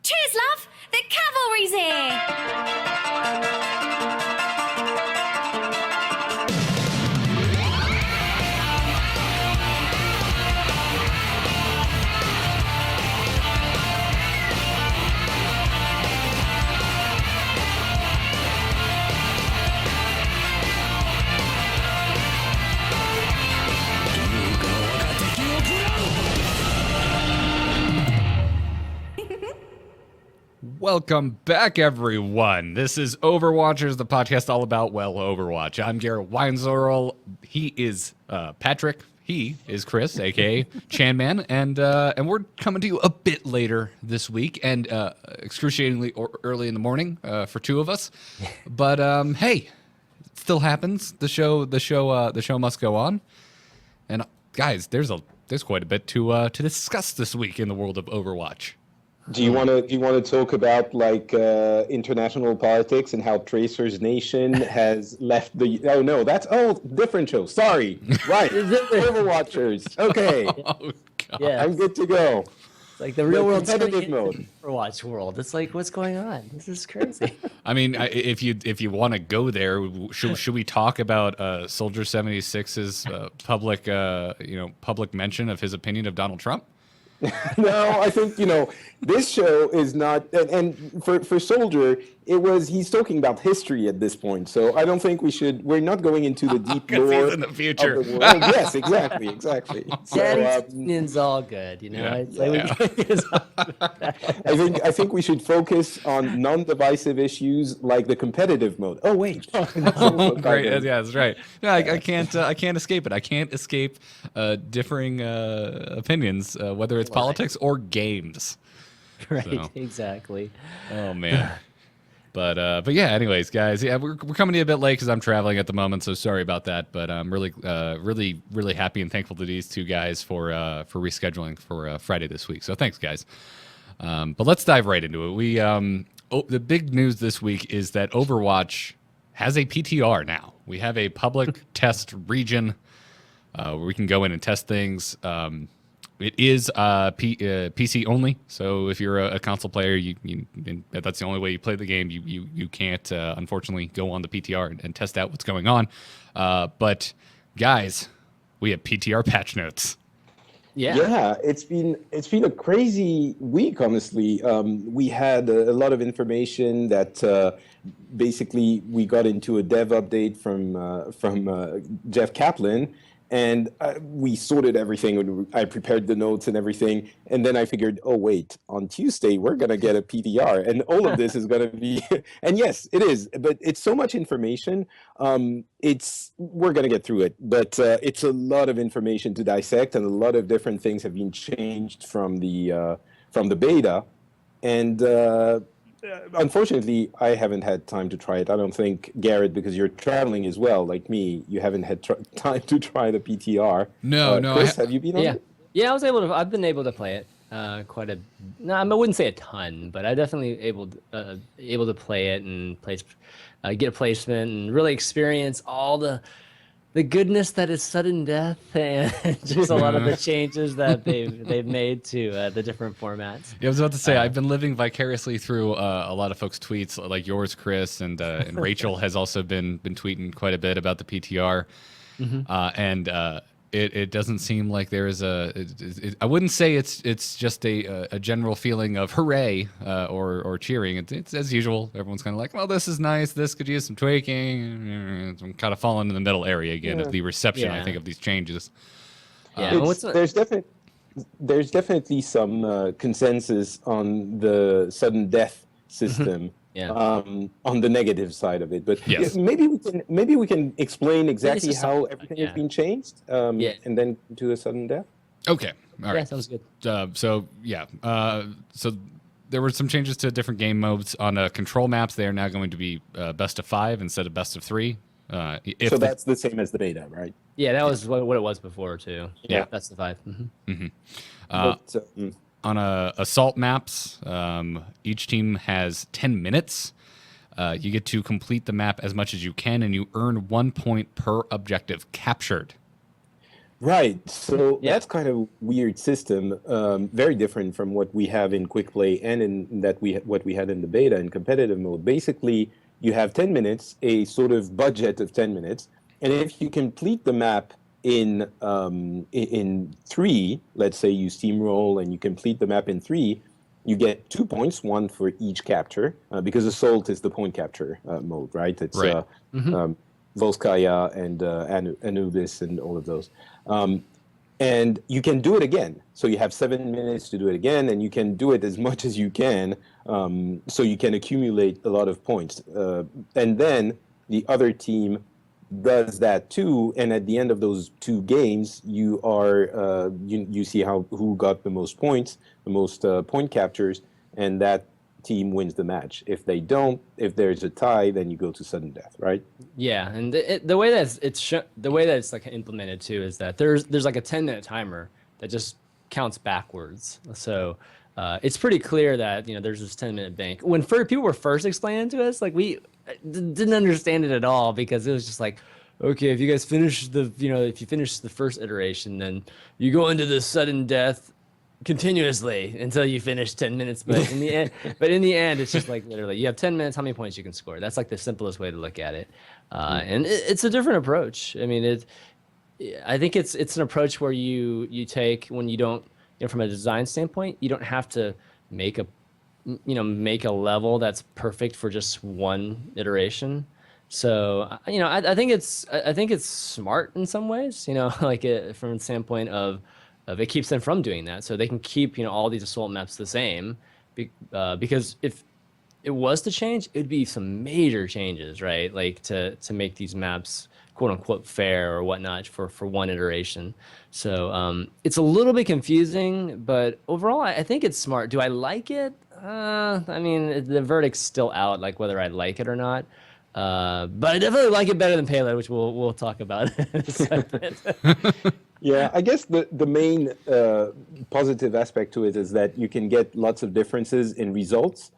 Cheers, love! The cavalry's here! Welcome back, everyone. This is Overwatchers, the podcast all about, well, Overwatch. I'm Garrett Weinzorl. He is Patrick. He is Chris, a.k.a. Chanman. And we're coming to you a bit later this week and excruciatingly early in the morning for two of us. But, hey, it still happens. The show must go on. And, guys, there's quite a bit to discuss this week in the world of Overwatch. Do you want to talk about like international politics and how Tracer's Nation has left the? Oh no, that's different show. Sorry, right? Overwatchers. Okay, Yeah, I'm good to go. It's like the real world competitive mode. Overwatch world. It's like, what's going on? This is crazy. I mean, if you want to go there, should we talk about Soldier 76's public mention of his opinion of Donald Trump? No, I think this show is not, and for Soldier, he's talking about history at this point. So I don't think we're not going into the deep lore he's in the future. of the world. Yes, exactly. So, Daddy's all good, Yeah. It's like I think we should focus on non-divisive issues like the competitive mode. Oh wait, Great. Yeah, that's right. No, I can't escape it. I can't escape differing opinions, whether it's politics or games. right, So. exactly. Oh man. But yeah. Anyways, guys, yeah, we're coming to you a bit late because I'm traveling at the moment, so sorry about that. But I'm really happy and thankful to these two guys for rescheduling for Friday this week. So thanks, guys. But let's dive right into it. The big news this week is that Overwatch has a PTR now. We have a public test region where we can go in and test things. It is PC only, so if you're a console player, and that's the only way you play the game. You can't unfortunately go on the PTR and test out what's going on. But guys, we have PTR patch notes. Yeah, it's been a crazy week, honestly. We had a lot of information that basically we got into a dev update from Jeff Kaplan. And we sorted everything. I prepared the notes and everything. And then I figured, oh, wait, on Tuesday, we're going to get a PTR. And all of this is going to be, and yes, it is. But it's so much information. We're going to get through it. But it's a lot of information to dissect. And a lot of different things have been changed from the beta. And unfortunately, I haven't had time to try it. I don't think, Garrett, because you're traveling as well, like me, you haven't had time to try the PTR. No. Chris, have you been on it? Yeah, I've been able to play it I wouldn't say a ton, but I definitely able to play it and get a placement and really experience all the goodness that is sudden death and just a lot of the changes that they've made to the different formats. Yeah, I was about to say I've been living vicariously through a lot of folks' tweets, like yours, Chris, and Rachel has also been tweeting quite a bit about the PTR, and it doesn't seem like there is I wouldn't say it's just a general feeling of hooray or cheering. It's as usual. Everyone's kind of like, well, this is nice. This could use some tweaking. I'm kind of falling in the middle area again of the reception. I think of these changes. There's definitely some consensus on the sudden death system. On the negative side of it, but yes. maybe we can explain exactly how everything has been changed, and then to the sudden death. Okay, all right. Yeah, sounds good. So there were some changes to different game modes on control maps. They are now going to be best of 5 instead of best of 3. So that's the same as the beta, right? Yeah, that was what it was before too. Yeah, that's the 5. On assault maps, each team has 10 minutes. You get to complete the map as much as you can, and you earn 1 point per objective captured. Right. So Yeah. that's kind of weird system, very different from what we have in quick play and in that what we had in the beta in competitive mode. Basically, you have 10 minutes, a sort of budget of 10 minutes, and if you complete the map in three, let's say you steamroll and you complete the map in three, you get 2 points, one for each capture, because Assault is the point capture mode, right? It's Right. um, Volskaya and Anubis and all of those. Um, and you can do it again. So you have 7 minutes to do it again, and you can do it as much as you can. So you can accumulate a lot of points. And then the other team does that too. And at the end of those two games, you see who got the most points, the most point captures, and that team wins the match. If they don't, if there's a tie, then you go to sudden death, right? Yeah, and the way that the way that it's like implemented too is that there's like a 10-minute timer that just counts backwards. So it's pretty clear that there's this 10-minute bank. When people were first explaining to us, like we didn't understand it at all because it was just like, okay, if you guys finish if you finish the first iteration, then you go into the sudden death continuously until you finish 10 minutes. But in the end, it's just like literally you have 10 minutes, how many points you can score. That's like the simplest way to look at it. And it's a different approach. I mean, I think it's an approach where you take when you don't, from a design standpoint, you don't have to make a level that's perfect for just one iteration. So I think it's smart in some ways, like from the standpoint of it keeps them from doing that, so they can keep all these assault maps the same, because if it was to change, it'd be some major changes, right? Like to make these maps quote unquote fair or whatnot for one iteration. So it's a little bit confusing, but overall I think it's smart. Do I like it? I mean, the verdict's still out, like whether I like it or not. But I definitely like it better than Payload, which we'll talk about in a second. Yeah, I guess the main positive aspect to it is that you can get lots of differences in results.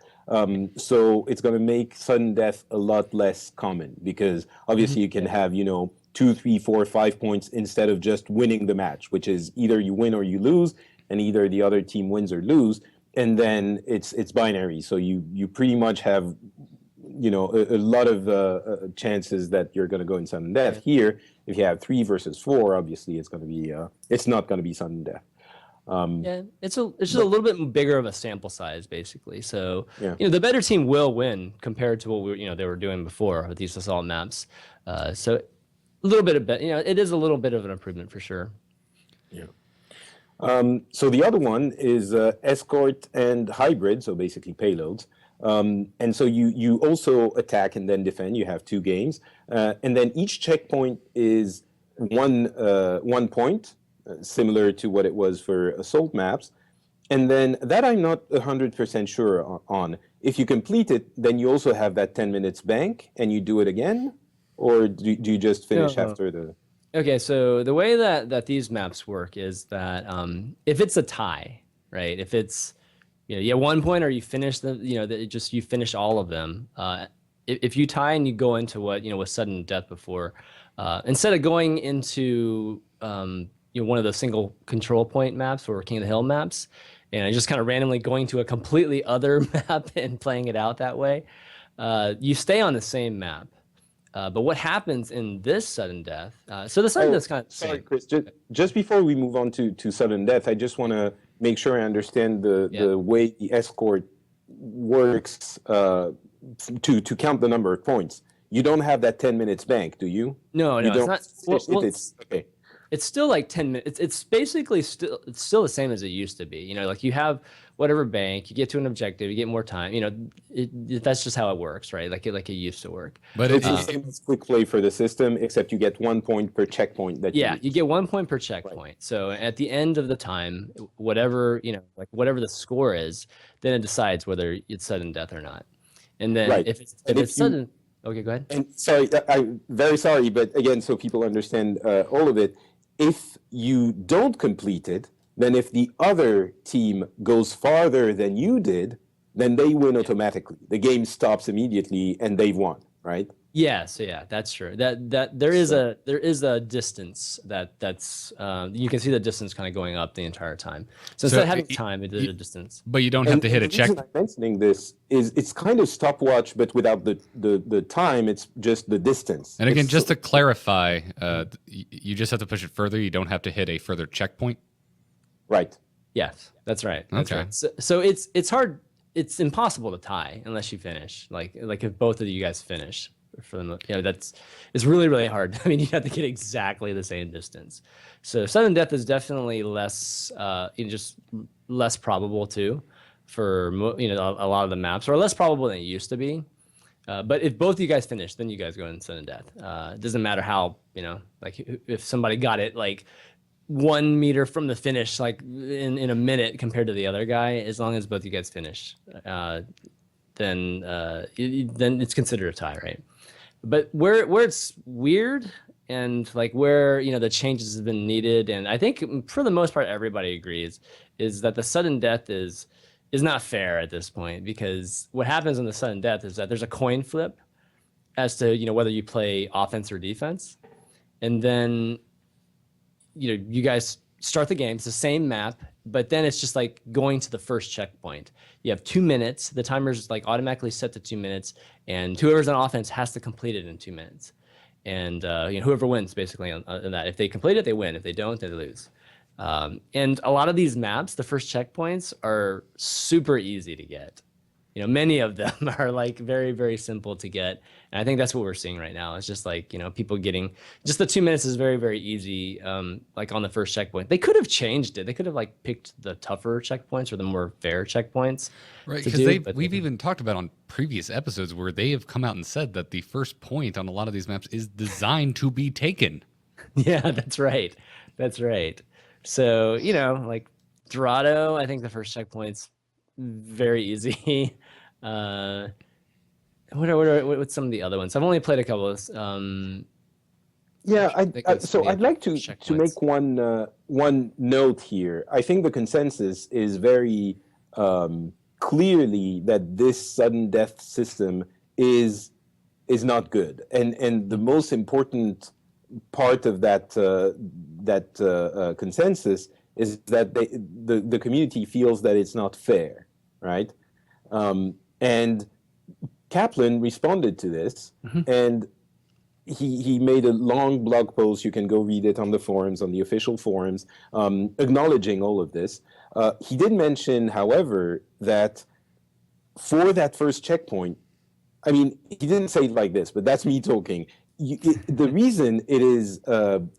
So it's going to make sudden death a lot less common because obviously you can have 2, 3, 4, 5 points instead of just winning the match, which is either you win or you lose, and either the other team wins or lose, and then it's binary. So you pretty much have a lot of chances that you're going to go in sudden death. Here, if you have 3 versus 4, obviously it's going to be it's not going to be sudden death. Yeah, it's just a little bit bigger of a sample size, basically. So the better team will win compared to what they were doing before with these assault maps. So a little bit of it is a little bit of an improvement for sure. Yeah. So the other one is escort and hybrid, so basically payloads. And so you also attack and then defend. You have 2 games, and then each checkpoint is one point, similar to what it was for assault maps. And then that I'm not 100% sure on. If you complete it, then you also have that 10 minutes bank, and you do it again, or do you just finish after the? Okay, so the way that these maps work is that if it's a tie, right? If it's you have 1 point or you finish you finish all of them. If you tie and you go into what was sudden death before, instead of going into one of the single control point maps or King of the Hill maps, and just kind of randomly going to a completely other map and playing it out that way, you stay on the same map. But what happens in this sudden death? So the sudden death's kind of sorry, Chris. Just before we move on to sudden death, I just want to make sure I understand the way the escort works to count the number of points. You don't have that 10 minutes bank, do you? No, you it's not. Well, it's okay. It's still like 10 minutes. It's basically still the same as it used to be. Like you have whatever bank, you get to an objective, you get more time. That's just how it works, right? Like it used to work. But it's the same as quick play for the system, except you get 1 point per checkpoint. You get 1 point per checkpoint. Right. So at the end of the time, whatever whatever the score is, then it decides whether it's sudden death or not. And then if it's sudden. Okay, go ahead. And sorry, I'm very sorry, but again, so people understand all of it. If you don't complete it, then if the other team goes farther than you did, then they win automatically. The game stops immediately and they've won, right? Yeah, so yeah, that's true. That there is a distance that's you can see the distance kind of going up the entire time. So instead So, of having time, it did you, a distance. but you don't have to hit The a check. reason I'm mentioning this is it's kind of stopwatch, but without the time. It's just the distance. And again, It's just to clarify, you just have to push it further. You don't have to hit a further checkpoint. right. Yes, that's right. That's Okay. right. So it's hard. It's impossible to tie unless you finish. Like if both of you guys finish for them, it's really really hard. I mean, you have to get exactly the same distance. So sudden death is definitely less, just less probable too, for a lot of the maps, or less probable than it used to be. But if both of you guys finish, then you guys go in sudden death. It doesn't matter how, like if somebody got it like 1 meter from the finish, like in a minute compared to the other guy, as long as both you guys finish, then it's considered a tie, right? But where it's weird and like where the changes have been needed, and I think for the most part everybody agrees, is that the sudden death is not fair at this point, because what happens in the sudden death is that there's a coin flip as to whether you play offense or defense, and then you guys start the game. It's the same map, but then it's just like going to the first checkpoint. You have 2 minutes. The timer's like automatically set to 2 minutes, and whoever's on offense has to complete it in 2 minutes. And whoever wins basically on that. If they complete it, they win. If they don't, they lose. And a lot of these maps, the first checkpoints are super easy to get. Many of them are like very, very simple to get. And I think that's what we're seeing right now. It's just like, people getting just the 2 minutes is very, very easy. Like on the first checkpoint, they could have changed it. They could have like picked the tougher checkpoints or the more fair checkpoints. Right. Because we've even talked about on previous episodes where they have come out and said that the first point on a lot of these maps is designed to be taken. Yeah, that's right. That's right. So, like Dorado, I think the first checkpoint's very easy. What's some of the other ones? I've only played a couple of. Yeah, so I'd like to make one note here. I think the consensus is very clearly that this sudden death system is not good, and the most important part of that consensus is that the community feels that it's not fair, right? And Kaplan responded to this, and he made a long blog post. You can go read it on the forums, on the official forums, acknowledging all of this. He did mention, however, that for that first checkpoint, I mean, he didn't say it like this, but that's me talking. The reason it is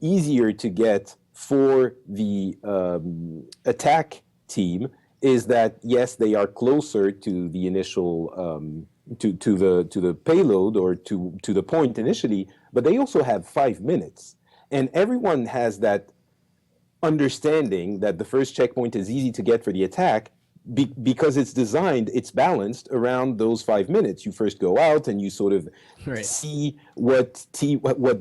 easier to get for the attack team is that, yes, they are closer to the initial to the payload or to the point initially, but they also have 5 minutes, and everyone has that understanding that the first checkpoint is easy to get for the attack because it's balanced around those 5 minutes. You first go out and you sort of see what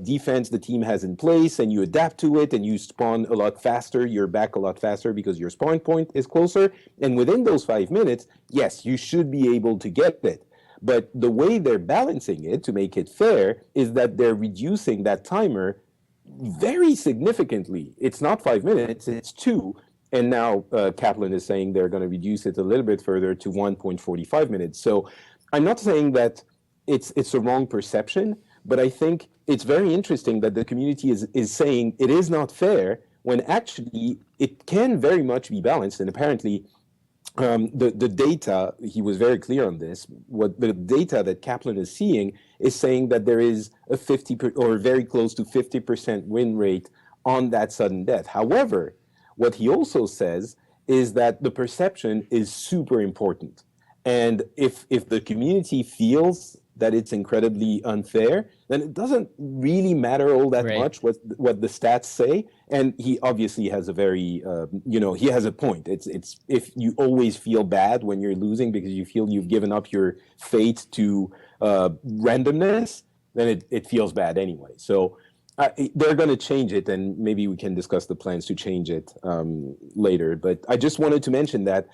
defense the team has in place, and you adapt to it, and you spawn a lot faster. You're back a lot faster because your spawn point is closer. And within those 5 minutes, yes, you should be able to get it. But the way they're balancing it to make it fair is that they're reducing that timer very significantly. It's not 5 minutes, it's 2. And now Kaplan is saying they're going to reduce it a little bit further to 1.45 minutes. So I'm not saying that it's a wrong perception, but I think it's very interesting that the community is saying it is not fair when actually it can very much be balanced. And apparently the data, he was very clear on this, what the data that Kaplan is seeing is saying that there is a 50% or very close to 50% win rate on that sudden death. However, what he also says is that the perception is super important. And if the community feels that it's incredibly unfair, then it doesn't really matter all that much what the stats say. And he obviously has a very, he has a point. It's if you always feel bad when you're losing because you feel you've given up your fate to randomness, then it feels bad anyway. So they're going to change it, and maybe we can discuss the plans to change it later. But I just wanted to mention that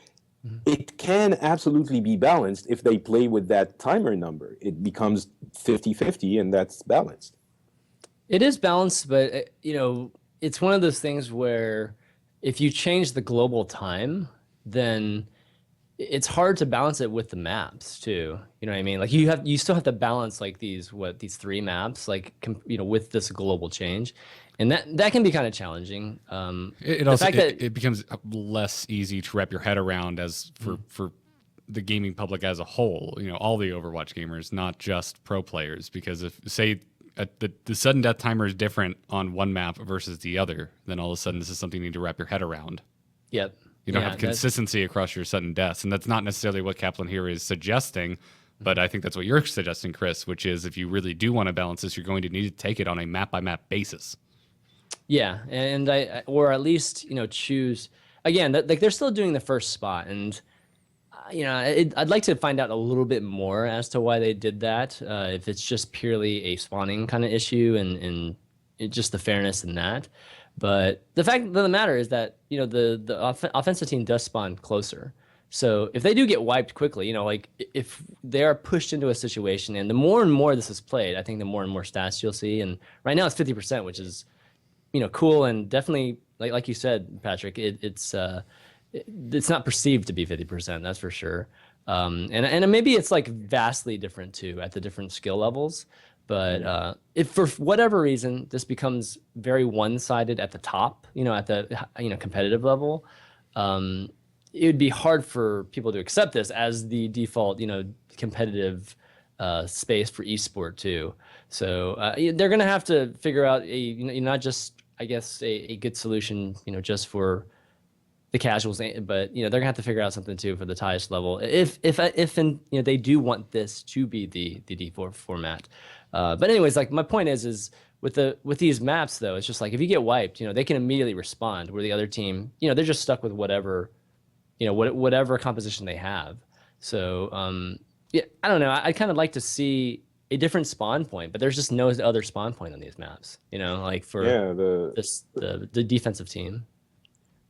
it can absolutely be balanced if they play with that timer number. It becomes 50-50, and that's balanced. It is balanced, but it's one of those things where if you change the global time, then it's hard to balance it with the maps too. You know what I mean? Like you still have to balance like these three maps, like with this global change, and that can be kind of challenging. It the also fact that it becomes less easy to wrap your head around as for the gaming public as a whole. All the Overwatch gamers, not just pro players, because if say the sudden death timer is different on one map versus the other, then all of a sudden this is something you need to wrap your head around. Yep. You don't have consistency across your sudden deaths, and that's not necessarily what Kaplan here is suggesting, but I think that's what you're suggesting, Chris, which is if you really do want to balance this, you're going to need to take it on a map-by-map basis. Yeah, and or at least choose again. Like they're still doing the first spot, and I'd like to find out a little bit more as to why they did that. If it's just purely a spawning kind of issue, and just the fairness in that. But the fact of the matter is that the offensive team does spawn closer. So if they do get wiped quickly, like if they are pushed into a situation, and the more and more this is played, I think the more and more stats you'll see. And right now it's 50%, which is cool, and definitely like you said, Patrick, it's not perceived to be 50%, that's for sure. And maybe it's like vastly different too at the different skill levels. But if for whatever reason this becomes very one-sided at the top, at the competitive level, it would be hard for people to accept this as the default, competitive space for esport too. So they're going to have to figure out not just, I guess, a good solution, just for the casuals, but they're gonna have to figure out something too for the highest level. If they do want this to be the default format. But anyways, like my point is with these maps though, it's just like if you get wiped, they can immediately respond. Where the other team, they're just stuck with whatever, whatever composition they have. So yeah, I don't know. I'd kind of like to see a different spawn point, but there's just no other spawn point on these maps. Like for the defensive team.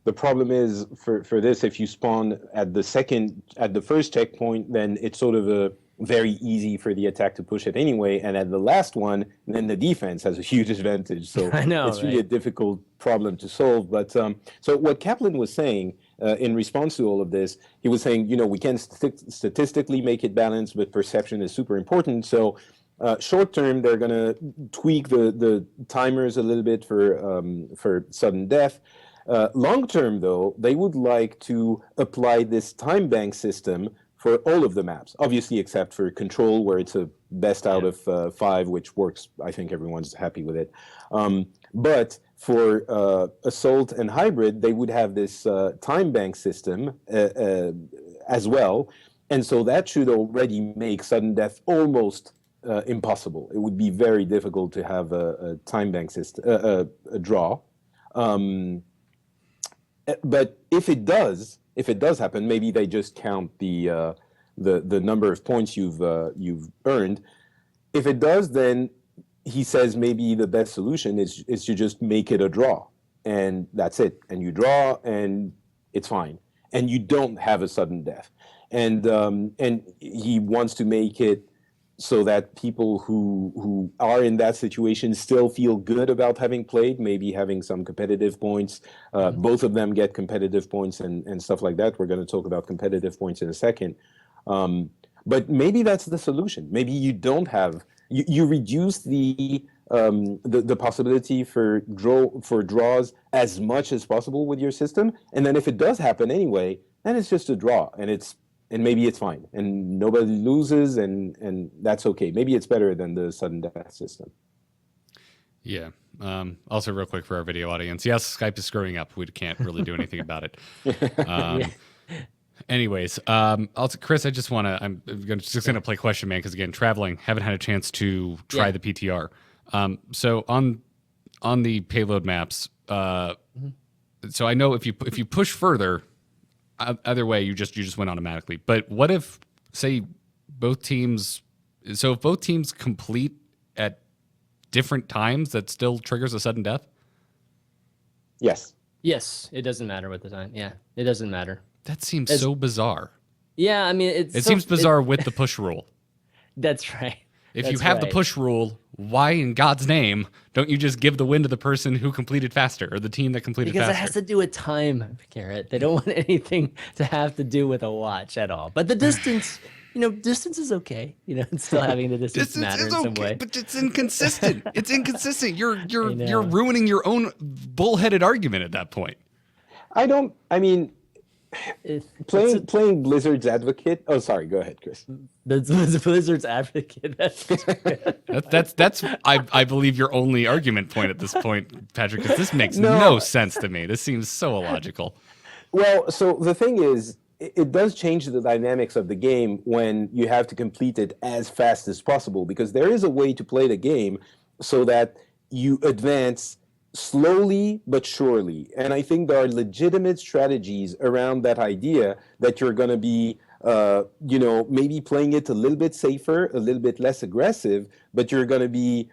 The problem is for this, if you spawn at the first checkpoint, then it's sort of very easy for the attack to push it anyway. And at the last one, then the defense has a huge advantage. So I know, it's really a difficult problem to solve. But so what Kaplan was saying in response to all of this, he was saying, we can statistically make it balanced, but perception is super important. So short term, they're going to tweak the timers a little bit for sudden death. Long term, though, they would like to apply this time bank system for all of the maps, obviously except for control, where it's a best out of 5, which works. I think everyone's happy with it. But for assault and hybrid, they would have this time bank system as well. And so that should already make sudden death almost impossible. It would be very difficult to have a time bank system, a draw. But if it does happen, maybe they just count the number of points you've earned. If it does, then he says maybe the best solution is to just make it a draw, and that's it. And you draw, and it's fine, and you don't have a sudden death. And he wants to make it so that people who are in that situation still feel good about having played, maybe having some competitive points. Both of them get competitive points and stuff like that. We're going to talk about competitive points in a second. But maybe that's the solution. Maybe you don't have, you reduce the possibility for draws as much as possible with your system. And then if it does happen anyway, then it's just a draw, and maybe it's fine, and nobody loses, and that's okay. Maybe it's better than the sudden death system. Yeah. Also, real quick for our video audience, yes, Skype is screwing up. We can't really do anything about it. Anyways, also, Chris, I'm just gonna play Question Man because again, traveling, haven't had a chance to try the PTR. So on the payload maps, so I know if you push further. Either way, you just win automatically. But what if, say, both teams complete at different times, that still triggers a sudden death? Yes. Yes, it doesn't matter what the time. Yeah, it doesn't matter. That seems so bizarre. Yeah, I mean, It seems bizarre with the push rule. That's right. If you have the push rule, why in God's name don't you just give the win to the person who completed faster or the team that completed because faster? it has to do with time, Garrett. They don't want anything to have to do with a watch at all. But the distance, distance is okay. It's still having the distance matter in some way. But it's inconsistent. It's inconsistent. You're ruining your own bullheaded argument at that point. Playing Blizzard's advocate. Oh, sorry. Go ahead, Chris. The Blizzard's advocate. That's I believe your only argument point at this point, Patrick, because this makes no sense to me. This seems so illogical. Well, so the thing is, it does change the dynamics of the game when you have to complete it as fast as possible, because there is a way to play the game so that you advance slowly but surely. And I think there are legitimate strategies around that idea that you're going to be, maybe playing it a little bit safer, a little bit less aggressive, but you're going to be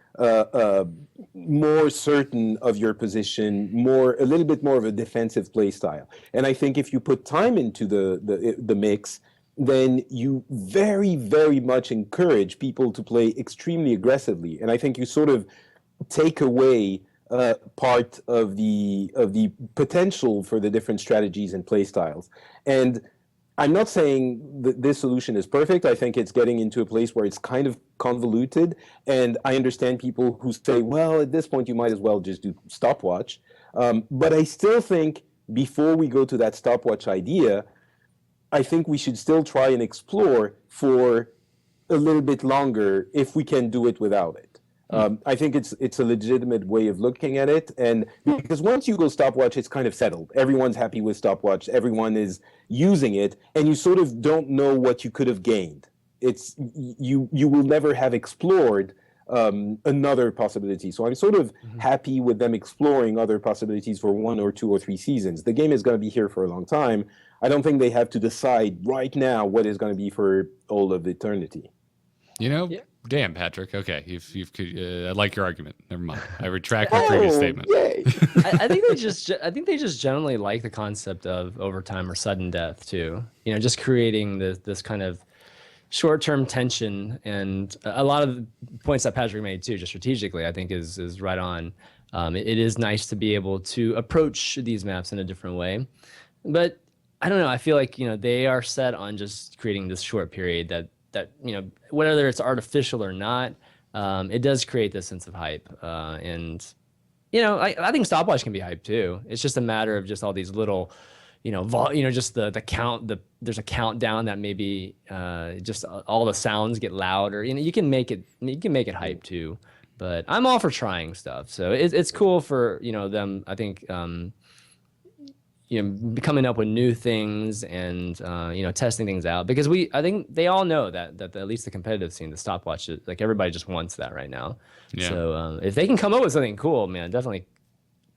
more certain of your position, a little bit more of a defensive play style. And I think if you put time into the mix, then you very, very much encourage people to play extremely aggressively. And I think you sort of take away part of the potential for the different strategies and play styles. And I'm not saying that this solution is perfect. I think it's getting into a place where it's kind of convoluted. And I understand people who say, well, at this point, you might as well just do stopwatch. But I still think before we go to that stopwatch idea, I think we should still try and explore for a little bit longer if we can do it without it. I think it's a legitimate way of looking at it, and because once you go stopwatch, it's kind of settled. Everyone's happy with stopwatch. Everyone is using it, and you sort of don't know what you could have gained. You will never have explored another possibility. So I'm sort of happy with them exploring other possibilities for 1 or 2 or 3 seasons. The game is going to be here for a long time. I don't think they have to decide right now what is going to be for all of eternity. Damn, Patrick. Okay, I like your argument. Never mind. I retract my previous statement. Yay. I think they just generally like the concept of overtime or sudden death too. Just creating this kind of short-term tension, and a lot of the points that Patrick made too, just strategically, I think is right on. It is nice to be able to approach these maps in a different way, but I don't know. I feel like they are set on just creating this short period that whether it's artificial or not, it does create this sense of hype. And I think stopwatch can be hype too. It's just a matter of just all these little, just the count. There's a countdown that maybe just all the sounds get louder. You can make it hype too. But I'm all for trying stuff. So it's cool for them. I think. Coming up with new things and testing things out, because I think they all know that at least the competitive scene, the stopwatch, like everybody just wants that right now. Yeah. So if they can come up with something cool, man, definitely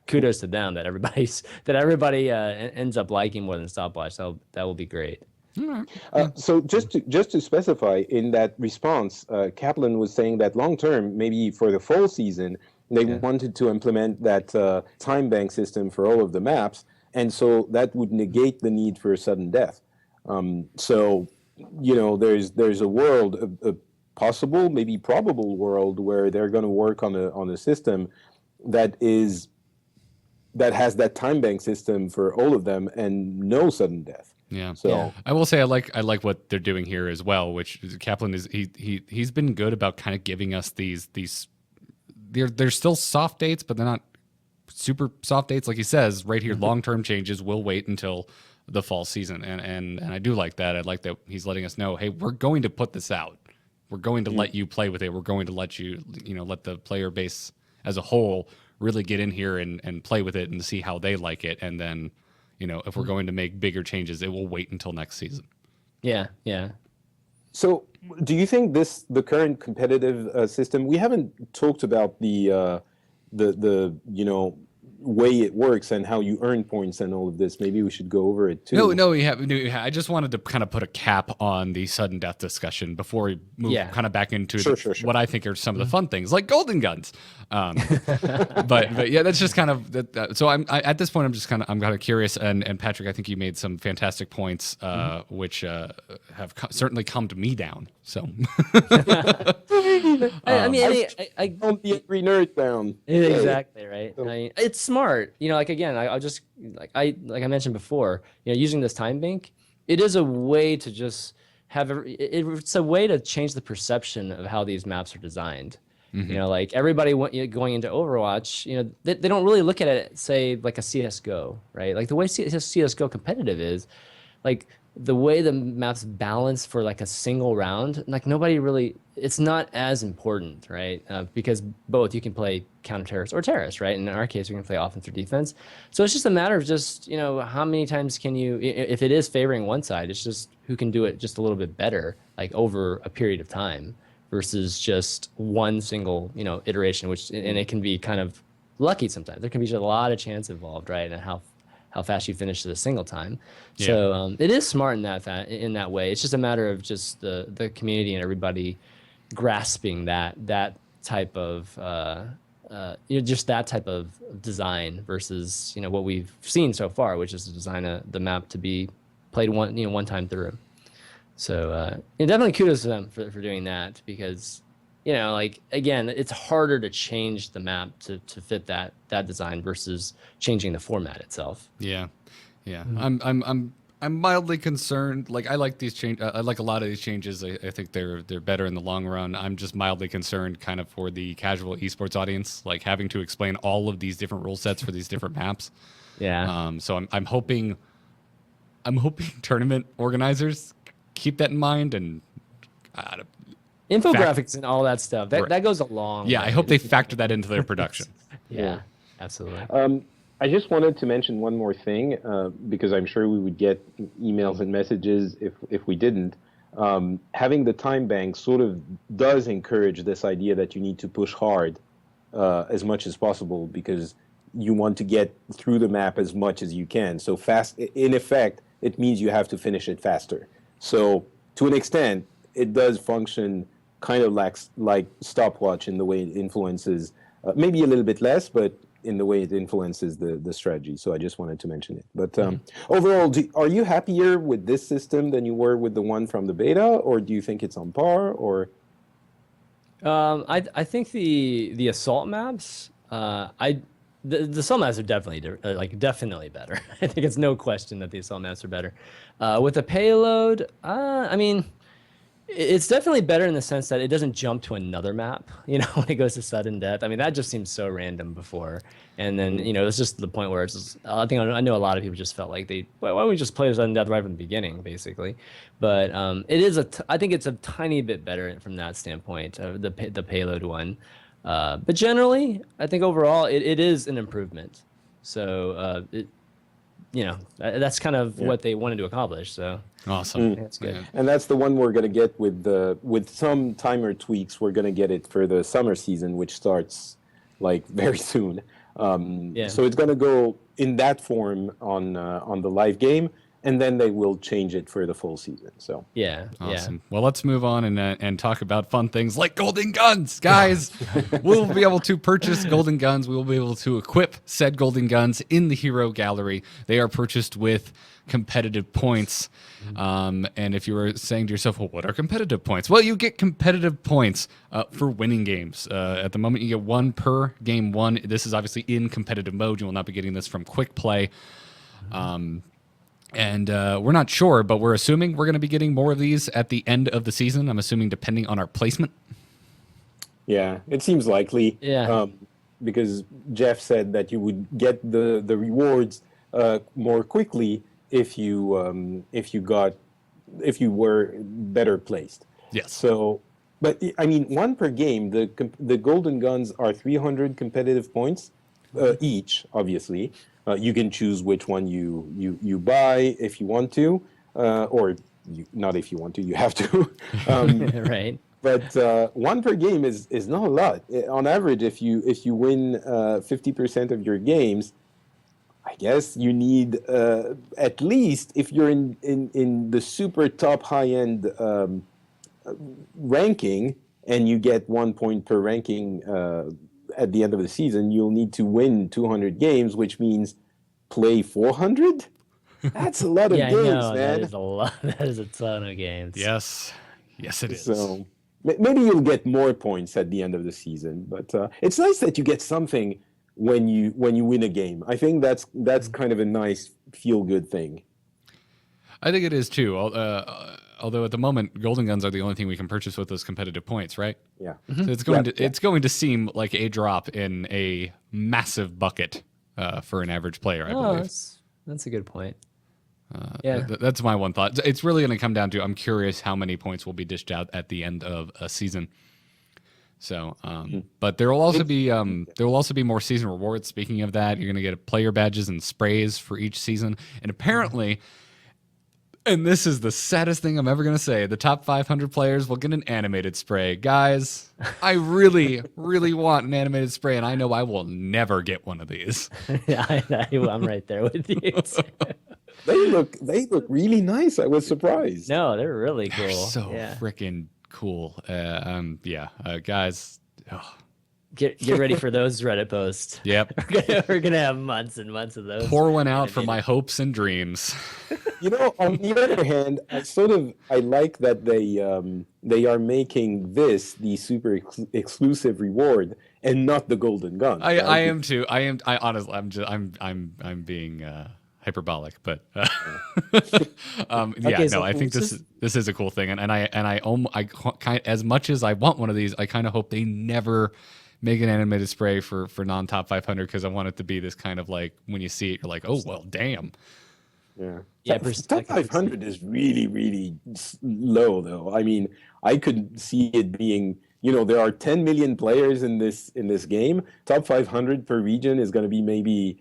kudos to them that everybody ends up liking more than stopwatch. That will be great. So just to specify in that response, Kaplan was saying that long term, maybe for the fall season, they wanted to implement that time bank system for all of the maps. And so that would negate the need for sudden death. So, there's a world, a possible, maybe probable world where they're going to work on a system that has that time bank system for all of them and no sudden death. Yeah. So I will say I like what they're doing here as well, which Kaplan is he's been good about kind of giving us these they're still soft dates, but they're not super soft dates, like he says right here. Long-term changes will wait until the fall season, and I do like that. I like that he's letting us know, hey, we're going to put this out. We're going to let you play with it. We're going to let you, let the player base as a whole really get in here and play with it and see how they like it. And then, if we're going to make bigger changes, it will wait until next season. Yeah. So, do you think the current competitive system? We haven't talked about the way it works and how you earn points and all of this. Maybe we should go over it too. No, I just wanted to kind of put a cap on the sudden death discussion before we move kind of back into Sure. what I think are some of the fun things, like golden guns. But yeah, that's just kind of so at this point I'm kind of curious. And Patrick, I think you made some fantastic points, which have certainly calmed me down. So I mean, I calm the angry nerd down. exactly right. I mean, it's smart, like again, I'll just like I mentioned before, using this time bank, it is a way to just it's a way to change the perception of how these maps are designed. Like everybody going into Overwatch, they don't really look at it, say, like a CSGO, right? Like the way CSGO competitive is, like the way the maps balance for like a single round, like nobody really, it's not as important, right? Because both you can play counter terrorist or terrorist, right? And in our case, we can play offense or defense. So it's just a matter of just, how many times can you, if it is favoring one side, it's just who can do it just a little bit better, like over a period of time versus just one single, iteration, and it can be kind of lucky sometimes. There can be just a lot of chance involved, right? And how fast you finish the single time. Yeah. So it is smart in that way. It's just a matter of just the community and everybody grasping that type of just that type of design versus what we've seen so far, which is to design the map to be played one time through. So definitely kudos to them for doing that, because like again, it's harder to change the map to fit that design versus changing the format itself. Yeah. I'm mildly concerned. Like I like these change. I like a lot of these changes. I think they're better in the long run. I'm just mildly concerned, kind of for the casual esports audience, like having to explain all of these different rule sets for these different maps. Yeah. So I'm hoping tournament organizers keep that in mind and. Infographics and all that stuff. That goes a long way. I hope they factor that into their production. Yeah, absolutely. I just wanted to mention one more thing, because I'm sure we would get emails and messages if we didn't. Having the time bank sort of does encourage this idea that you need to push hard as much as possible, because you want to get through the map as much as you can. So fast, in effect, it means you have to finish it faster. So to an extent, it does function kind of like stopwatch in the way it influences, maybe a little bit less, but in the way it influences the strategy. So I just wanted to mention it. But overall, are you happier with this system than you were with the one from the beta, or do you think it's on par? Or I think the assault maps, the assault maps are definitely better. I think it's no question that the assault maps are better. With the payload, I mean, it's definitely better in the sense that it doesn't jump to another map, when it goes to sudden death. I mean, that just seems so random before. And then, it's just the point where it's just, I know a lot of people just felt like why don't we just play sudden death right from the beginning, basically. But I think it's a tiny bit better from that standpoint, the payload one. But generally, I think overall it is an improvement. So that's kind of what they wanted to accomplish. So awesome, that's good. Yeah. And that's the one we're going to get with some timer tweaks. We're going to get it for the summer season, which starts like very soon. So it's going to go in that form on the live game, and then they will change it for the full season. So Awesome. Well, let's move on and talk about fun things like golden guns, guys. We'll be able to purchase golden guns. We will be able to equip said golden guns in the hero gallery. They are purchased with competitive points. And if you were saying to yourself, well, what are competitive points? Well, you get competitive points for winning games. At the moment, you get one per game one. This is obviously in competitive mode. You will not be getting this from quick play. And we're not sure, but we're assuming we're going to be getting more of these at the end of the season. I'm assuming depending on our placement. Yeah, it seems likely. Yeah. Because Jeff said that you would get the rewards more quickly if you were better placed. Yes. So, but I mean, one per game. The golden guns are 300 competitive points each, obviously. You can choose which one you buy if you want to, or not if you want to. You have to. Right. But one per game is not a lot. On average, if you win 50% of your games, I guess you need at least, if you're in the super top high end ranking, and you get 1 point per ranking at the end of the season, you'll need to win 200 games, which means play 400. That's a lot of Yeah, I games, know. That man. is a lot. That is a ton of games. Yes, yes, it is. So maybe you'll get more points at the end of the season, but it's nice that you get something when you win a game. I think that's kind of a nice feel good thing. I think it is too. Although at the moment, golden guns are the only thing we can purchase with those competitive points, right? Yeah. So it's going to seem like a drop in a massive bucket for an average player, I Oh, believe. that's a good point. That's my one thought. It's really going to come down to, I'm curious how many points will be dished out at the end of a season. So, but there will also be more season rewards. Speaking of that, you're going to get player badges and sprays for each season, and apparently, and this is the saddest thing I'm ever going to say, the top 500 players will get an animated spray. Guys, I really, really want an animated spray, and I know I will never get one of these. Yeah, I'm right there with you. They look really nice. I was surprised. No, they're really cool. They're so yeah. freaking cool. Guys. Oh, Get ready for those Reddit posts. yep. We're gonna have months and months of those. Pour one out for my hopes and dreams. You know, on the other hand, I like that they are making this the super exclusive reward and not the golden gun. I am too. I honestly, I'm being hyperbolic, but Okay, so I think this is a cool thing, and I kind, as much as I want one of these, I kind of hope they never make an animated spray for non-top 500, because I want it to be this kind of like, when you see it, you're like, oh well, damn. Yeah, top 500 is really, really low, though. I mean, I could see it being, there are 10 million players in this game. Top 500 per region is going to be maybe,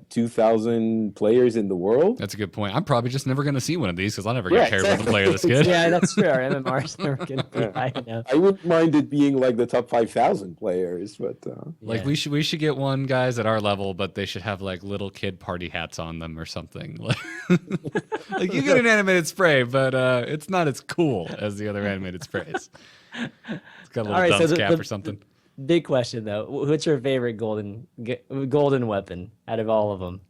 2,000 players in the world? That's a good point. I'm probably just never going to see one of these, because I'll never get paired with a player this good. Yeah, that's true. Our MMR's never gonna be high enough. I wouldn't mind it being like the top 5,000 players, but like we should get one, guys, at our level, but they should have like little kid party hats on them or something. Like you get an animated spray, but it's not as cool as the other animated sprays. It's got a little dunce cap or something. Big question though: what's your favorite golden weapon out of all of them?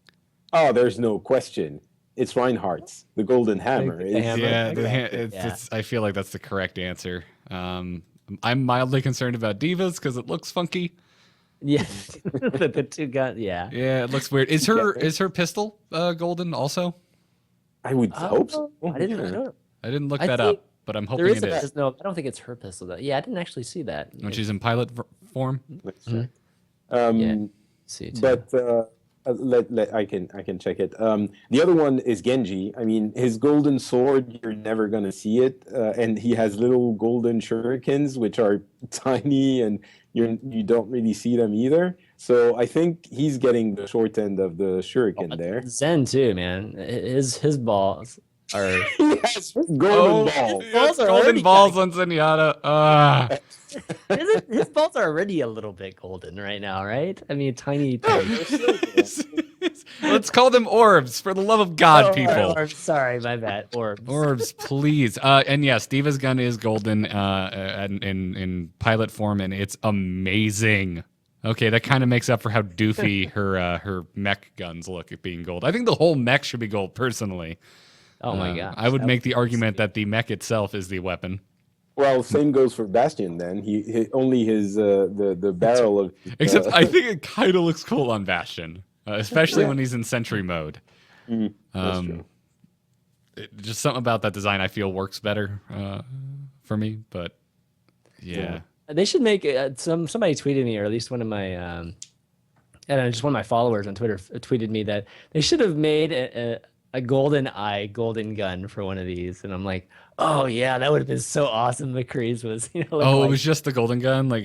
Oh, there's no question. It's Reinhardt's, the golden hammer. The hammer. Yeah, I feel like that's the correct answer. I'm mildly concerned about Divas because it looks funky. Yeah, the two guns. Yeah. Yeah, it looks weird. Is her pistol golden also? I would hope so. I didn't look I that think up, but I'm hoping there is it is. No, I don't think it's her pistol though. Yeah, I didn't actually see that. When she's in pilot form. Yeah. See it too. But I can check it. The other one is Genji. I mean, his golden sword, you're never gonna see it, and he has little golden shurikens, which are tiny, and you don't really see them either. So I think he's getting the short end of the shuriken there. Zen too, man. His balls are. Yes, golden ball. Balls are golden already balls on Zenyatta. His balls are already a little bit golden right now, right? I mean, tiny. Let's call them orbs, for the love of God, people. Orbs, sorry, my bad. Orbs. Orbs, please. And yes, Diva's gun is golden in pilot form, and it's amazing. Okay, that kind of makes up for how doofy her mech guns look at being gold. I think the whole mech should be gold, personally. Oh my god! I would make the argument that the mech itself is the weapon. Well, same goes for Bastion. Then he only his the barrel of. Except I think it kind of looks cool on Bastion, especially when he's in Sentry mode. That's true. Just something about that design I feel works better for me. But yeah. They should make somebody tweeted me, or at least one of my I don't know, just one of my followers on Twitter tweeted me that they should have made a golden gun for one of these, and I'm like, oh yeah, that would have been so awesome. McCree's was, it was just the golden gun. Like,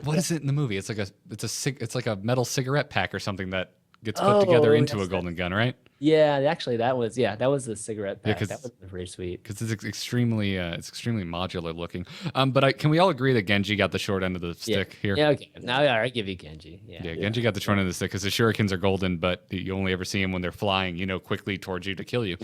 what is it in the movie? It's like a metal cigarette pack or something that gets put together Oh, into a that's golden gun, right? Yeah, actually, that was the cigarette Yeah, pack. 'cause That was pretty sweet. because it's extremely modular looking. But can we all agree that Genji got the short end of the Yeah. stick here? Yeah. Okay. Now, yeah, I give you Genji. Yeah. Yeah, Genji got the short end of the stick because the shurikens are golden, but you only ever see them when they're flying, quickly towards you to kill you.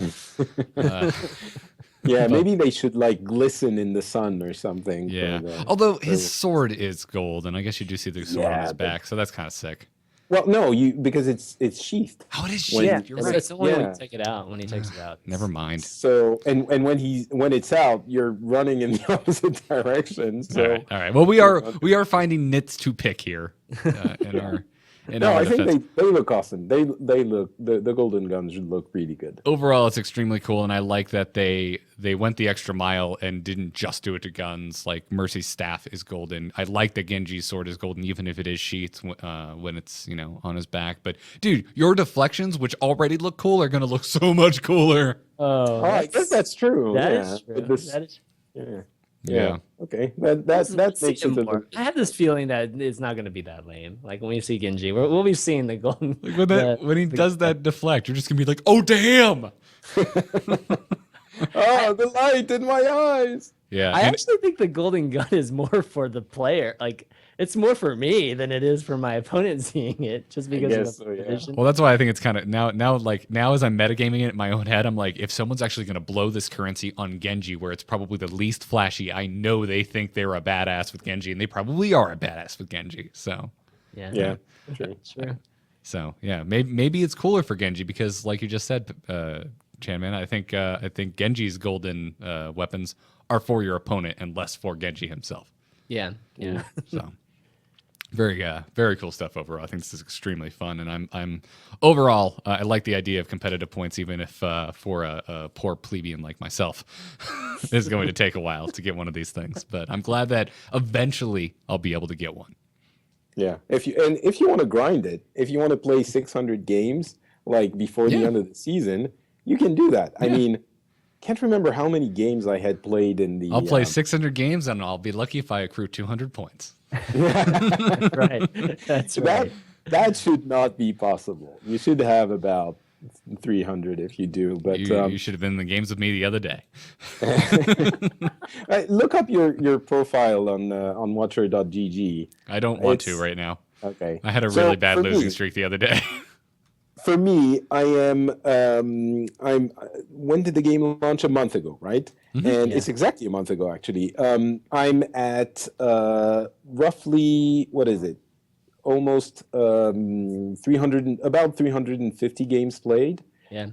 Yeah, maybe they should like glisten in the sun or something. Yeah. For Although his sword is gold, and I guess you do see the sword on Yeah, his but- back, so that's kind of sick. Well, no, because it's sheathed. Oh, it is When- sheathed. You're It's, right. it's only when Yeah. you take it out. When he takes it out. Never mind. So and when it's out, you're running in the opposite direction. So All right. Well, we are finding nits to pick here in our no, our I defense. think they look awesome. They look the golden guns look really good. Overall, it's extremely cool, and I like that they went the extra mile and didn't just do it to guns. Like Mercy's staff is golden. I like that Genji's sword is golden, even if it is sheathed when it's on his back. But dude, your deflections, which already look cool, are gonna look so much cooler. Oh, I guess that's true. that yeah. is true. But this- That is. yeah. Yeah. Okay. That makes it a little. I have this feeling that it's not going to be that lame. Like when we see Genji, we'll be seeing the golden. Like when he does that deflect, you're just gonna be like, oh damn. Oh, the light in my eyes. Yeah. I and- actually think the golden gun is more for the player. Like it's more for me than it is for my opponent seeing it, just because of guess the so, yeah. position. Well, that's why I think it's kind of now as I'm metagaming it in my own head, I'm like, if someone's actually going to blow this currency on Genji, where it's probably the least flashy, I know they think they're a badass with Genji, and they probably are a badass with Genji. So, Yeah. Yeah. True. Sure. yeah, maybe it's cooler for Genji because, like you just said, Chanman, I think Genji's golden weapons are for your opponent and less for Genji himself. Yeah. Yeah. So very cool stuff overall. I think this is extremely fun, and I'm overall I like the idea of competitive points, even if for a poor plebeian like myself, it's going to take a while to get one of these things. But I'm glad that eventually I'll be able to get one. Yeah. If you want to grind it, if you want to play 600 games like before the Yeah. end of the season, you can do that. I mean, can't remember how many games I had played in the. I'll play 600 games, and I'll be lucky if I accrue 200 points. Right. That's right. That should not be possible. You should have about 300 if you do. But You should have been in the games with me the other day. look up your profile on watcher.gg. I don't want to It's- right now. Okay. I had a So, really bad for losing me- streak the other day. For me, I am. I'm. When did the game launch? A month ago, right? And it's exactly a month ago, actually. I'm at roughly what is it? Almost 300, about 350 games played. Yeah.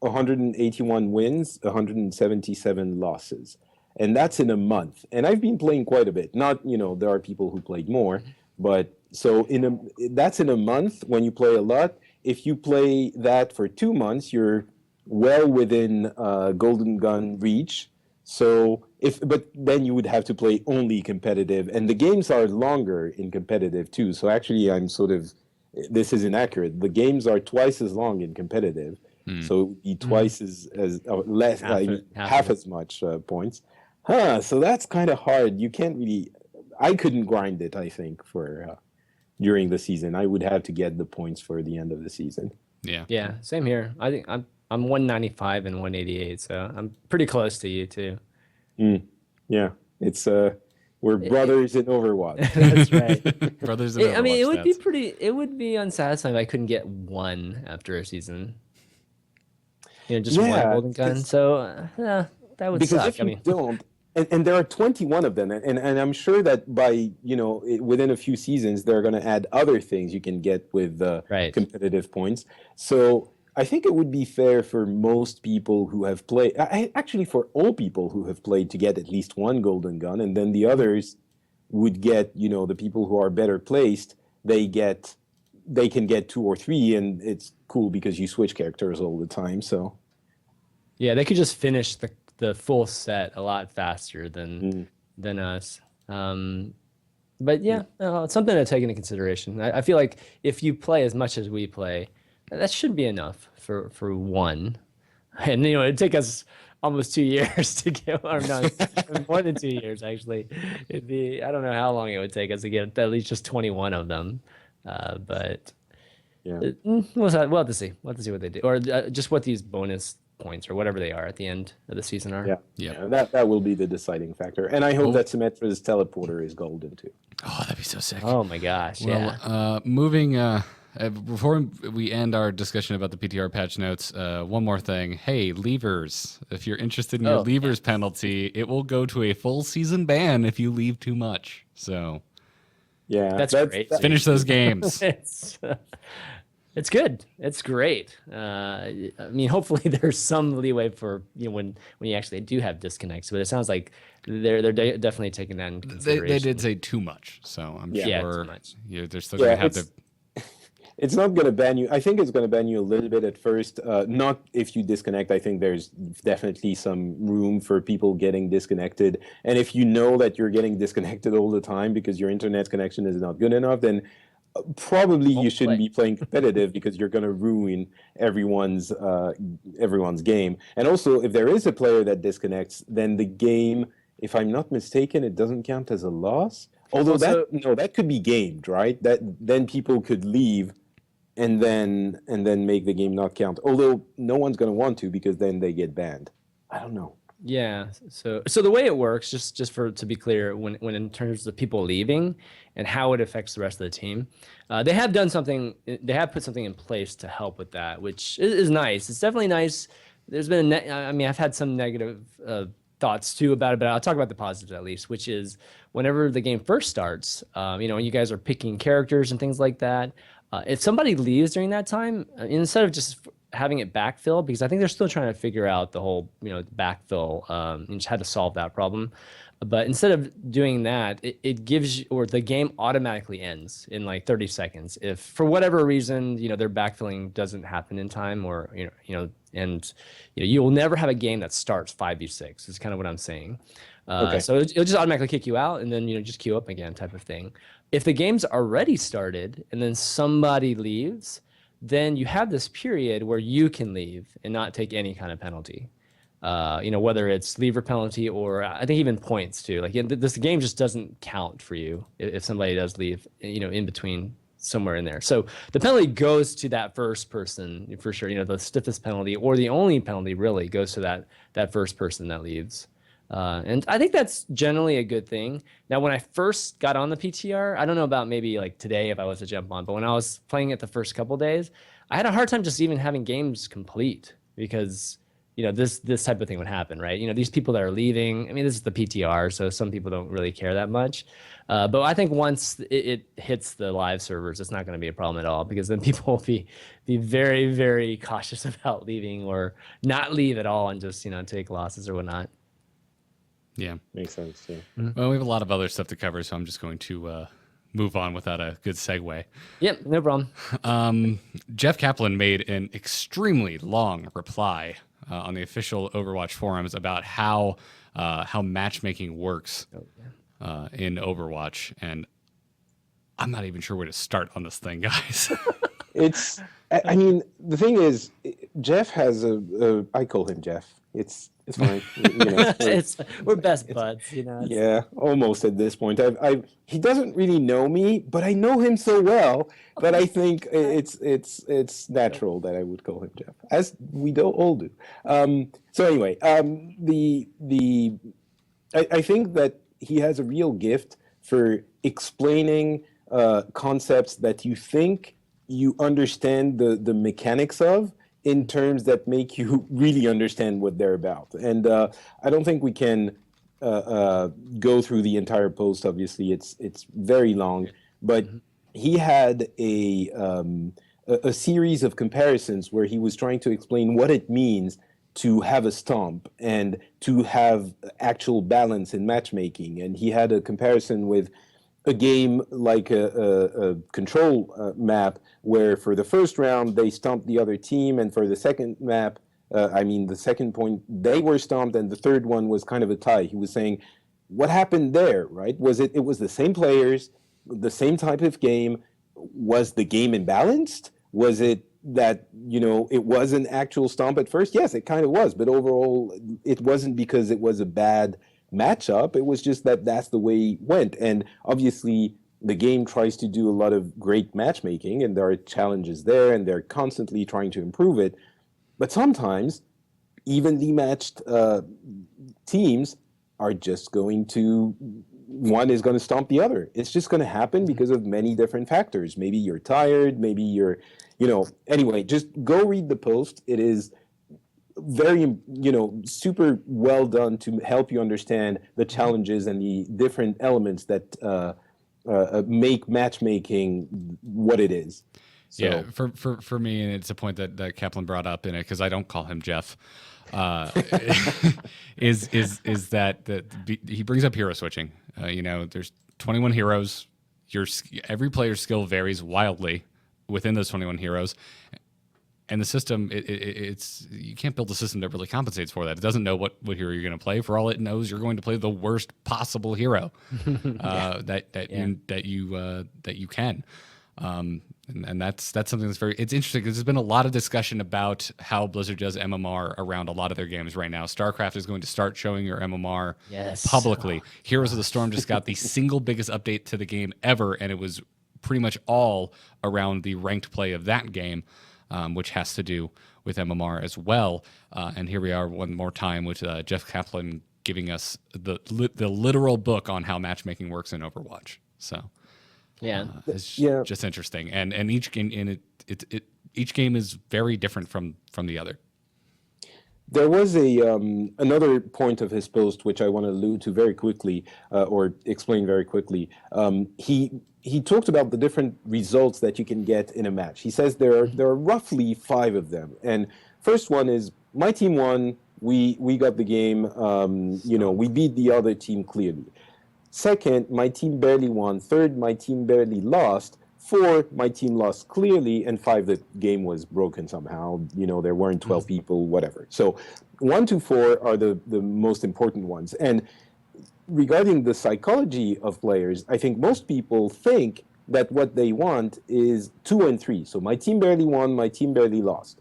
181 wins, 177 losses, and that's in a month. And I've been playing quite a bit. Not, there are people who played more, but so that's in a month when you play a lot. If you play that for 2 months, you're well within Golden Gun reach. So but then you would have to play only competitive, and the games are longer in competitive too. So actually, this is inaccurate. The games are twice as long in competitive, so it would be twice as less, half as much points. So that's kind of hard. You can't really. I couldn't grind it. I think for. During the season, I would have to get the points for the end of the season. Yeah. Yeah. Same here. I think I'm 195 and 188, so I'm pretty close to you too. Yeah, it's we're brothers in Overwatch. That's right. Brothers in I mean, it Overwatch would be stats. it would be unsatisfying if I couldn't get one after a season. Just one Yeah, golden gun. it's- So yeah, that would Because suck. if I you mean, don't, and there are 21 of them, and I'm sure that by within a few seasons they're going to add other things you can get with Right. competitive points. So I think it would be fair for most people who have played, actually for all people who have played, to get at least one golden gun, and then the others would get, the people who are better placed, they can get 2 or 3, and it's cool because you switch characters all the time. So yeah, they could just finish the full set a lot faster than us. But yeah, it's something to take into consideration. I feel like if you play as much as we play, that should be enough for one. And it'd take us almost 2 years to get, or no, more than 2 years actually. I don't know how long it would take us to get at least just 21 of them. But Yeah. We'll have to see. We'll have to see what they do, or just what these bonus points or whatever they are at the end of the season are. Yeah. Yep. Yeah, that will be the deciding factor. And I hope Oh. that Symmetra's teleporter is golden too. Oh, that'd be so sick. Oh my gosh! Well, Yeah. moving before we end our discussion about the PTR patch notes, one more thing. Hey, leavers! If you're interested in your leavers penalty, it will go to a full season ban if you leave too much. So, Yeah, That's great. finish those games. It's good. It's great. I mean, hopefully there's some leeway for when you actually do have disconnects. But it sounds like they're definitely taking that into consideration. They did say too much, so I'm sure too much. they're still going to have to. It's not going to ban you. I think it's going to ban you a little bit at first. Not if you disconnect. I think there's definitely some room for people getting disconnected. And if you know that you're getting disconnected all the time because your internet connection is not good enough, then probably you shouldn't be playing competitive because you're going to ruin everyone's game. And also, if there is a player that disconnects, then the game, if I'm not mistaken, it doesn't count as a loss. Although that could be gamed, right? That then people could leave and then make the game not count. Although no one's going to want to because then they get banned. I don't know. Yeah. So the way it works, just to be clear, when in terms of people leaving and how it affects the rest of the team, they have done something. They have put something in place to help with that, which is nice. It's definitely nice. There's been I've had some negative thoughts too about it, but I'll talk about the positives at least, which is whenever the game first starts, you guys are picking characters and things like that. If somebody leaves during that time, instead of just having it backfill, because I think they're still trying to figure out the whole, backfill, and just how to solve that problem. But instead of doing that, it gives you, or the game automatically ends in like 30 seconds. If for whatever reason, their backfilling doesn't happen in time, or, you will never have a game that starts 5v6 is kind of what I'm saying. Okay. So it'll just automatically kick you out and then, just queue up again type of thing. If the game's already started and then somebody leaves, then you have this period where you can leave and not take any kind of penalty. Whether it's leaver penalty or I think even points too. Like this game just doesn't count for you if somebody does leave, in between somewhere in there. So the penalty goes to that first person for sure. The stiffest penalty or the only penalty really goes to that first person that leaves. And I think that's generally a good thing. Now, when I first got on the PTR, I don't know about maybe like today if I was to jump on, but when I was playing it the first couple days, I had a hard time just even having games complete because, this type of thing would happen, right? These people that are leaving, I mean, this is the PTR, so some people don't really care that much. But I think once it hits the live servers, it's not going to be a problem at all because then people will be very, very cautious about leaving or not leave at all and just, take losses or whatnot. Yeah. Makes sense. Yeah. Well, we have a lot of other stuff to cover, so I'm just going to move on without a good segue. Yep, no problem. Jeff Kaplan made an extremely long reply on the official Overwatch forums about how matchmaking works in Overwatch, and I'm not even sure where to start on this thing, guys. I mean, the thing is, Jeff has I call him Jeff. It's fine. We're best buds, Yeah, almost at this point. He doesn't really know me, but I know him so well that I think it's natural that I would call him Jeff, as we all do. So anyway, I think that he has a real gift for explaining concepts that you think you understand the mechanics of, in terms that make you really understand what they're about. And I don't think we can go through the entire post. Obviously, it's very long, but he had a series of comparisons where he was trying to explain what it means to have a stomp and to have actual balance in matchmaking. And he had a comparison with a game like a control map where for the first round they stomped the other team, and for the second map, the second point, they were stomped, and the third one was kind of a tie. He was saying, what happened there, right? It was the same players, the same type of game. Was the game imbalanced? Was it that, it was an actual stomp at first? Yes, it kind of was, but overall, it wasn't because it was a bad matchup. It was just that's the way it went. And obviously, the game tries to do a lot of great matchmaking, and there are challenges there, and they're constantly trying to improve it. But sometimes evenly matched teams are just going to, one is going to stomp the other. It's just going to happen because of many different factors. Maybe you're tired, maybe you're, anyway, just go read the post. It is very, super well done to help you understand the challenges and the different elements that make matchmaking what it is. So, yeah, for me, and it's a point that Kaplan brought up in it, because I don't call him Jeff, is that he brings up hero switching. There's 21 heroes. Every player's skill varies wildly within those 21 heroes, and the system it's you can't build a system that really compensates for that. It doesn't know what hero you're going to play. For all it knows, you're going to play the worst possible hero that you can. And that's something that's it's interesting, because there's been a lot of discussion about how Blizzard does MMR around a lot of their games right now. StarCraft is going to start showing your MMR publicly. Heroes of the Storm just got the single biggest update to the game ever, and it was pretty much all around the ranked play of that game, which has to do with MMR as well. And here we are one more time with Jeff Kaplan giving us the literal book on how matchmaking works in Overwatch. So. Yeah, it's just interesting, and each game each game is very different from the other. There was another point of his post which I want to allude to very quickly, or explain very quickly. He talked about the different results that you can get in a match. He says there are roughly 5 of them, and first one is my team won. We got the game. We beat the other team clearly. Second, my team barely won. Third, my team barely lost. 4, my team lost clearly. And 5, the game was broken somehow. There weren't 12 people, whatever. So 1 to 4 are the most important ones. And regarding the psychology of players, I think most people think that what they want is 2 and 3. So my team barely won, my team barely lost.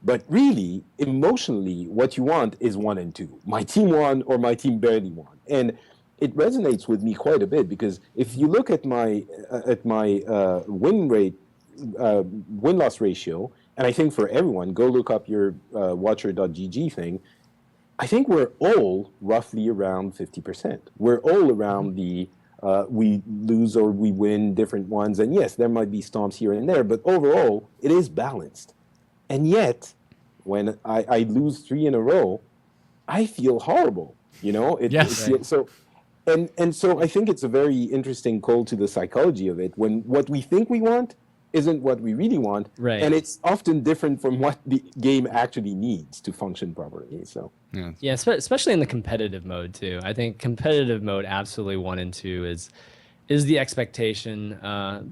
But really, emotionally, what you want is 1 and 2. My team won or my team barely won. And it resonates with me quite a bit, because if you look at my win-loss ratio, and I think for everyone, go look up your watcher.gg thing, I think we're all roughly around 50%. We're all around the we lose or we win different ones. And yes, there might be stomps here and there, but overall, it is balanced. And yet, when I lose 3 in a row, I feel horrible. And so I think it's a very interesting call to the psychology of it, when what we think we want isn't what we really want, right. And it's often different from what the game actually needs to function properly. So yeah, especially in the competitive mode too. I think competitive mode absolutely 1 and 2 is the expectation.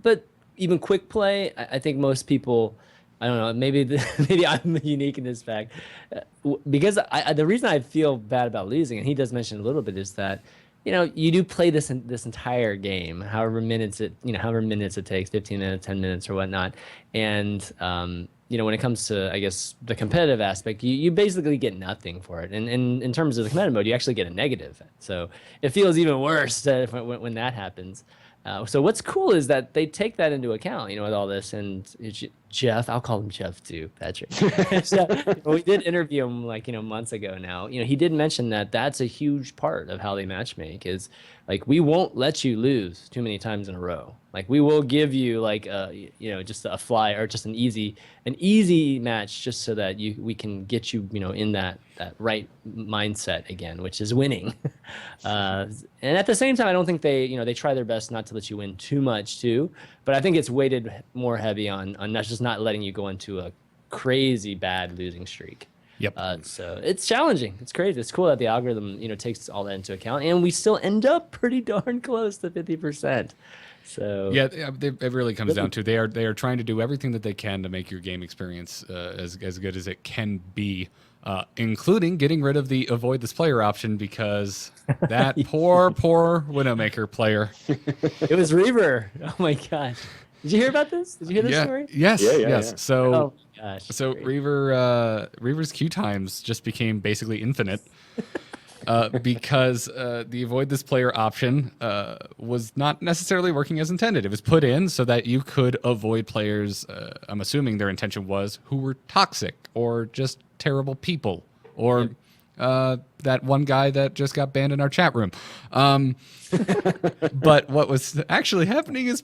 But even quick play, I think most people, I don't know, maybe I'm unique in this fact, because the reason I feel bad about losing, and he does mention a little bit, is that you do play this entire game, however minutes it takes, 15 minutes, 10 minutes or whatnot. And, when it comes to, I guess, the competitive aspect, you basically get nothing for it. And in terms of the competitive mode, you actually get a negative. So it feels even worse when that happens. So what's cool is that they take that into account, with all this. And Jeff, I'll call him Jeff too, Patrick. So, we did interview him months ago now. He did mention that that's a huge part of how they matchmake, is we won't let you lose too many times in a row. We will give you just a fly or just an easy match, just so that we can get you, in that right mindset again, which is winning. And at the same time, I don't think they try their best not to let you win too much too, but I think it's weighted more heavy on not letting you go into a crazy bad losing streak. Yep. So it's challenging. It's crazy. It's cool that the algorithm, takes all that into account, and we still end up pretty darn close to 50%. So yeah, it really comes down to they are trying to do everything that they can to make your game experience as good as it can be, including getting rid of the avoid this player option, because that poor Widowmaker player. It was Reaver. Oh my gosh. Did you hear about this? Did you hear this story? Yes. Yeah. Yes. So, oh my gosh. Reaver's queue times just became basically infinite. because the avoid this player option was not necessarily working as intended. It was put in so that you could avoid players, I'm assuming their intention was, who were toxic or just terrible people, or that one guy that just got banned in our chat room. But what was actually happening is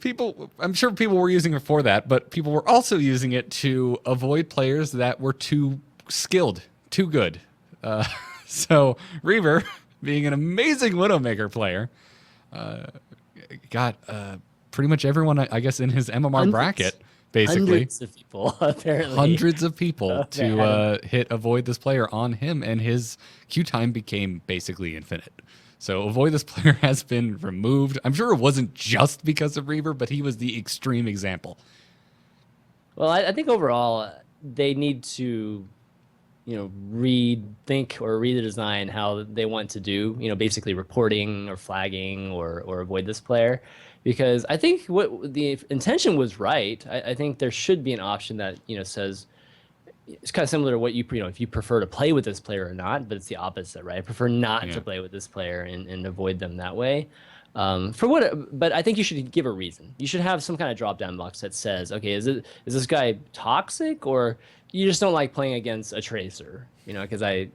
I'm sure people were using it for that, but people were also using it to avoid players that were too skilled, too good. So Reaver, being an amazing Widowmaker player, got pretty much everyone, I guess, in his MMR bracket, basically. Hundreds of people, apparently. Hundreds of people to hit avoid this player on him, and his Q time became basically infinite. So avoid this player has been removed. I'm sure it wasn't just because of Reaver, but he was the extreme example. Well, I think overall they need to, rethink or redesign how they want to do, basically reporting or flagging or avoid this player. Because I think what the intention was right. I think there should be an option that, says, it's kind of similar to what if you prefer to play with this player or not, but it's the opposite, right? I prefer not to play with this player and avoid them that way. But I think you should give a reason. You should have some kind of drop down box that says, okay, is this guy toxic, or you just don't like playing against a tracer? Because I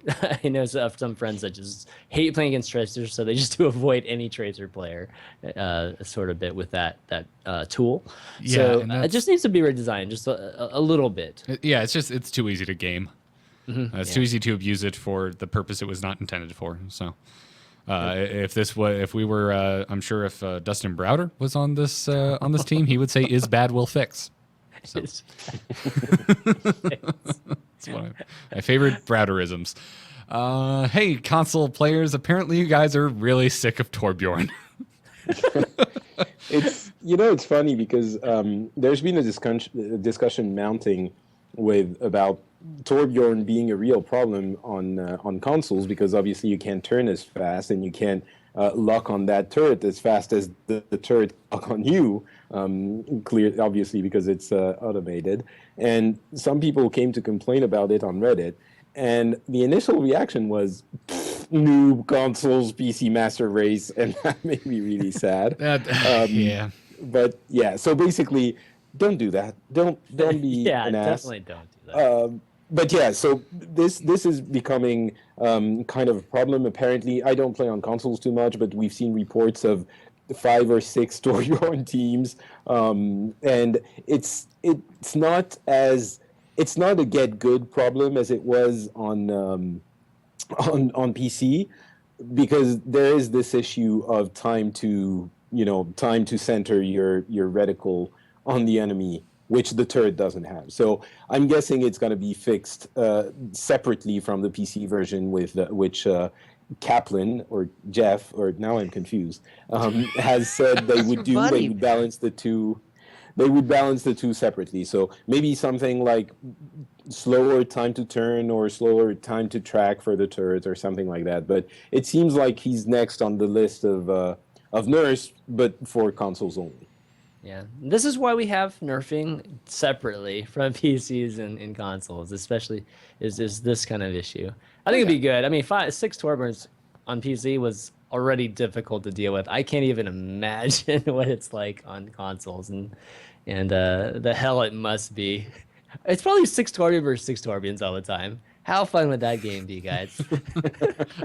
know some friends that just hate playing against tracers, so they just do avoid any tracer player, sort of bit with that tool. Yeah, so it just needs to be redesigned just a little bit. Yeah, it's too easy to game. It's too easy to abuse it for the purpose it was not intended for. So. If we were, I'm sure if Dustin Browder was on this team, he would say, "Is bad will fix." So. It's one of my favorite Browderisms. Hey, console players! Apparently, you guys are really sick of Torbjörn. It's funny because there's been a discussion mounting about Torbjörn being a real problem on consoles, because obviously you can't turn as fast and you can't lock on that turret as fast as the turret lock on you. Clear, obviously, because it's automated. And some people came to complain about it on Reddit, and the initial reaction was, noob consoles, PC master race, and that made me really sad. Yeah. But yeah, so basically, don't do that. Don't be an ass. Definitely don't do that. But yeah, so this is becoming kind of a problem. Apparently, I don't play on consoles too much, but we've seen reports of 5 or 6 Torbjörn teams, and it's not a get good problem as it was on PC, because there is this issue of time to center your reticle on the enemy, which the turret doesn't have. So I'm guessing it's going to be fixed separately from the PC version, with which Kaplan or Jeff, or now I'm confused, has said they would do. They would balance the two. They would balance the two separately. So maybe something like slower time to turn or slower time to track for the turret or something like that. But it seems like he's next on the list of nerfs, but for consoles only. Yeah, this is why we have nerfing separately from PCs and consoles, especially is this kind of issue. I think it'd be good. I mean, 6 Torbjörns on PC was already difficult to deal with. I can't even imagine what it's like on consoles, and the hell it must be. It's probably 6 Torbjörn versus 6 Torbjörns all the time. How fun would that game be, guys?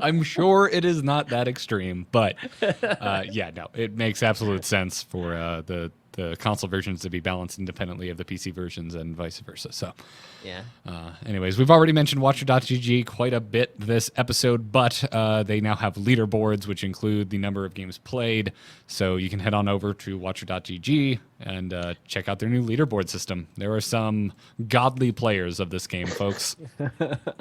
I'm sure it is not that extreme, but yeah, no, it makes absolute sense for the console versions to be balanced independently of the PC versions and vice versa. So, yeah. Anyways, we've already mentioned Watcher.gg quite a bit this episode, but they now have leaderboards which include the number of games played. So you can head on over to Watcher.gg and check out their new leaderboard system. There are some godly players of this game, folks.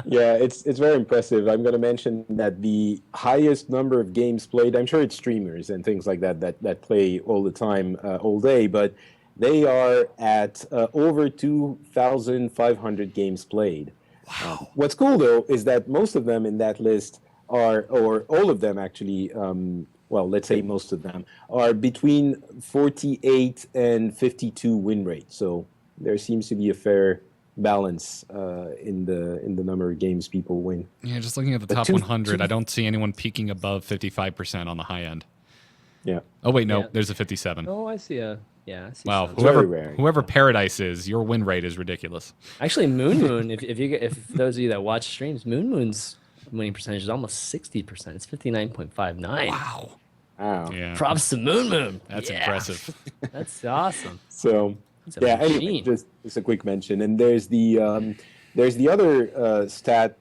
Yeah, it's very impressive. I'm going to mention that the highest number of games played, I'm sure it's streamers and things like that play all the time, all day, but they are at over 2,500 games played. Wow. What's cool, though, is that most of them in that list are, or all of them actually, well, let's say most of them, are between 48 and 52 win rate. So there seems to be a fair balance in the number of games people win. Yeah, just looking at the top 100, I don't see anyone peaking above 55% on the high end. Yeah. Oh wait, no, Yeah. there's a 57. Oh, I see a I see Wow, some. Very rare. whoever Paradise is, your win rate is ridiculous. Actually, Moon, if those of you that watch streams, Moon's winning percentage is almost 60%. It's 59.59. Wow. Wow. Yeah, Props to Moon. that's Yeah. impressive. That's awesome. So It's a anyway, machine. just a quick mention, and there's the other stat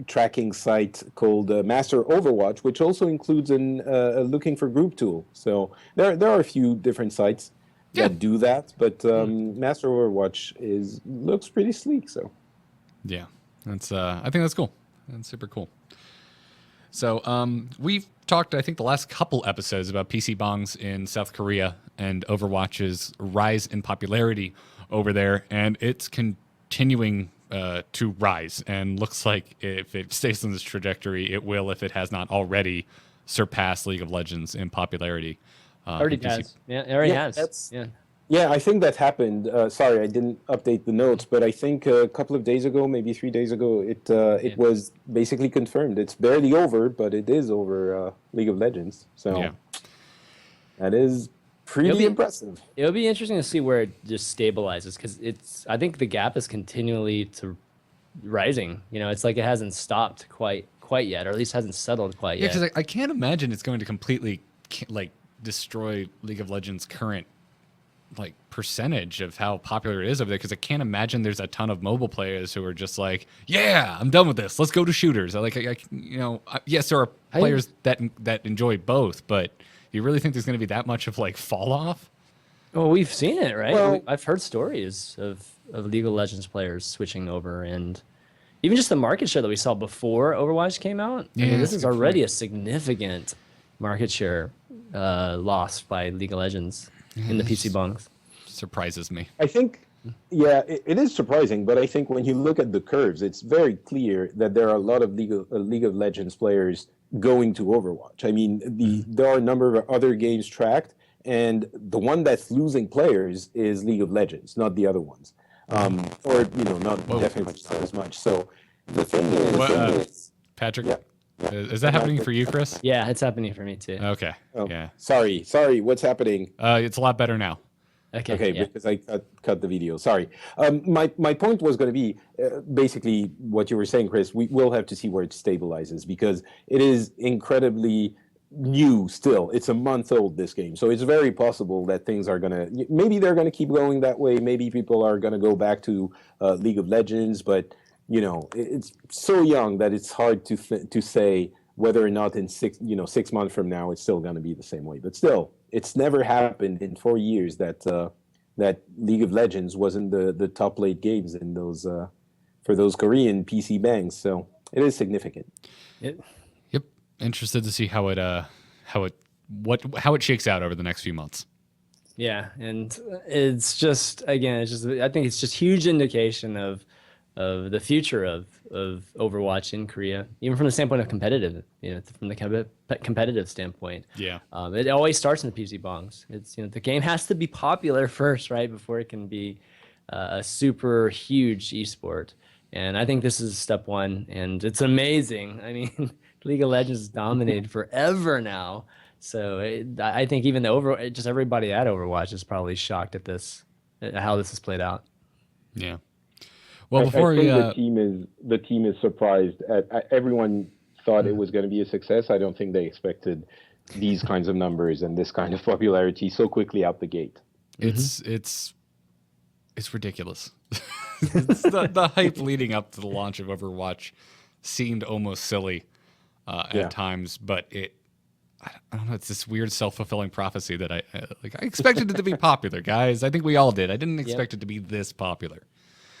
tracking site called Master Overwatch, which also includes a looking for group tool. So there are a few different sites that do that, but Master Overwatch looks pretty sleek. So Yeah, that's I think that's cool. That's super cool. So we've talked, I think, the last couple episodes about PC bongs in South Korea and Overwatch's rise in popularity over there, and it's continuing to rise. And looks like if it stays on this trajectory, it will, if it has not already, surpass League of Legends in popularity. Already in PC. has. Yeah, it already has. that's- Yeah. yeah, I think that happened. Sorry, I didn't update the notes, but I think a couple of days ago, maybe 3 days ago, it was basically confirmed. It's barely over, but it is over League of Legends. So Yeah. that is pretty impressive. It'll be interesting to see where it just stabilizes because I think the gap is continually rising. You know, it's like it hasn't stopped quite yet, or at least hasn't settled quite Yeah, yet. because I can't imagine it's going to completely destroy League of Legends' current percentage of how popular it is over there. Because I can't imagine there's a ton of mobile players who are just like, yeah, I'm done with this. Let's go to shooters. Yes, there are players that enjoy both, but you really think there's going to be that much of fall off? Well, we've seen it, right? Well- I've heard stories of League of Legends players switching over, and even just the market share that we saw before Overwatch came out. I Yeah, mean, this that's is a good already a significant market share loss by League of Legends in the PC bongs. Surprises me. I think, yeah, it is surprising, but I think when you look at the curves, it's very clear that there are a lot of League of Legends players going to Overwatch. I mean, there are a number of other games tracked, and the one that's losing players is League of Legends, not the other ones. Or, not definitely not as much. So the thing is, Patrick, Yeah. is that happening for you, Chris? Yeah, it's happening for me too. Okay. oh, Yeah. sorry, what's happening? It's a lot better now. Okay, yeah. because I cut the video. Sorry. My point was going to be basically what you were saying, Chris. We will have to see where it stabilizes because it is incredibly new still. It's a month old, this game. So it's very possible that things are going to, maybe they're going to keep going that way. Maybe people are going to go back to League of Legends. But, it's so young that it's hard to say whether or not in 6 months from now, it's still going to be the same way. But still, it's never happened in 4 years that League of Legends wasn't the top late games in those for those Korean PC bangs. So it is significant. Yep. Interested to see how it shakes out over the next few months. Yeah, and it's just I think it's just huge indication of the future of Overwatch in Korea, even from the standpoint of competitive, from the competitive standpoint. Yeah. It always starts in the PC bongs. It's the game has to be popular first, right, before it can be a super huge esport. And I think this is step one, and it's amazing. I mean, League of Legends has dominated forever now. So I think even just everybody at Overwatch is probably shocked at how this has played out. Yeah. Well, I before think we, the team is surprised. Everyone thought it was going to be a success. I don't think they expected these kinds of numbers and this kind of popularity so quickly out the gate. it's ridiculous. the hype leading up to the launch of Overwatch seemed almost silly at times, but I don't know. It's this weird self-fulfilling prophecy that I expected it to be popular, guys. I think we all did. I didn't expect it to be this popular.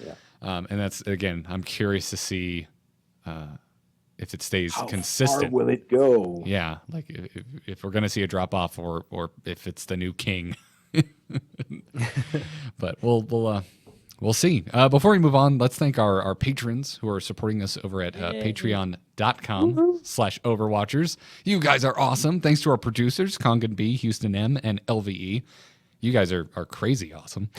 Yeah. And that's, again, I'm curious to see if it stays How consistent. far will it go? Yeah, if we're gonna see a drop off, or if it's the new king. But we'll see. Before we move on, let's thank our patrons who are supporting us over at patreon.com/Overwatchers. You guys are awesome. Thanks to our producers, Kongan B, Houston M, and LVE. You guys are crazy awesome.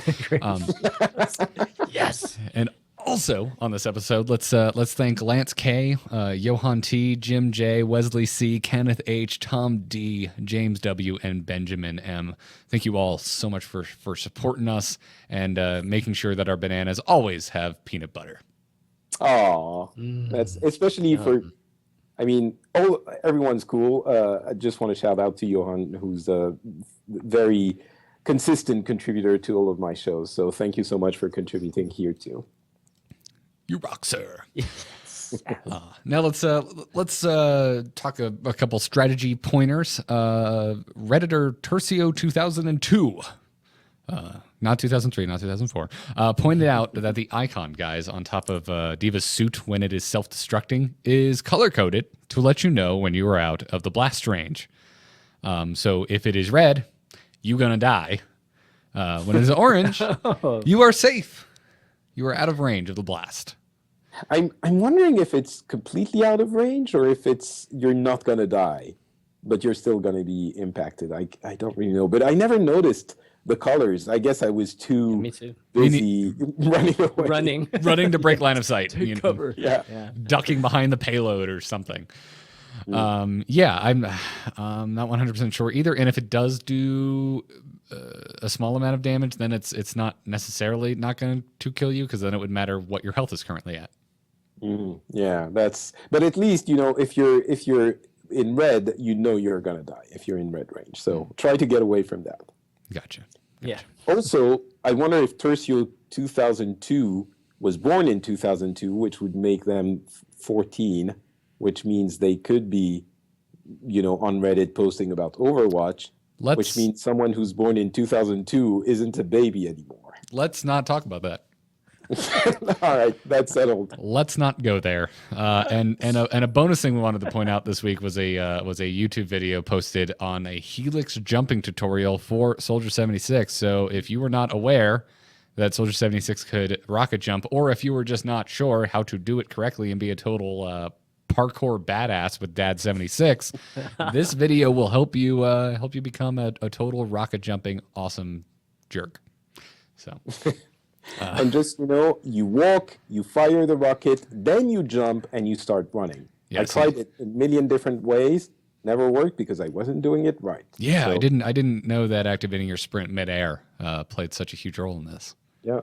Yes. And Also on this episode, let's thank Lance K, Johan T, Jim J, Wesley C, Kenneth H, Tom D, James W, and Benjamin M. Thank you all so much for supporting us and making sure that our bananas always have peanut butter. Oh, that's especially for. I mean, everyone's cool. I just want to shout out to Johan, who's a very consistent contributor to all of my shows. So thank you so much for contributing here too. You rock, sir. Now let's talk a couple strategy pointers. Redditor Tercio 2002, not 2003, not 2004, pointed out that the icon, guys, on top of Diva's suit when it is self-destructing is color-coded to let you know when you are out of the blast range. So if it is red, you're gonna die. When it is orange, you are safe. You are out of range of the blast. I'm wondering if it's completely out of range or if it's you're not gonna die, but you're still gonna be impacted. I don't really know, but I never noticed the colors. I guess I was too Me too. busy running away. Running to break line of sight. Cover. Yeah. Ducking behind the payload or something. Yeah, I'm not 100% sure either. And if it does do a small amount of damage, then it's not necessarily not going to kill you, because then it would matter what your health is currently at. Yeah, but at least, if you're in red, you're gonna die if you're in red range. So try to get away from that. Gotcha. Yeah. Also, I wonder if Tercio 2002 was born in 2002, which would make them 14, which means they could be, on Reddit posting about Overwatch, which means someone who's born in 2002 isn't a baby anymore. Let's not talk about that. All right, that's settled. Let's not go there. And a bonus thing we wanted to point out this week was a YouTube video posted on a Helix jumping tutorial for Soldier 76. So if you were not aware that Soldier 76 could rocket jump, or if you were just not sure how to do it correctly and be a total parkour badass with Dad 76, this video will help you become a total rocket jumping awesome jerk. So. And just, you walk, you fire the rocket, then you jump and you start running. I tried it a million different ways, never worked because I wasn't doing it right. Yeah, so, I didn't know that activating your sprint midair played such a huge role in this. Yeah.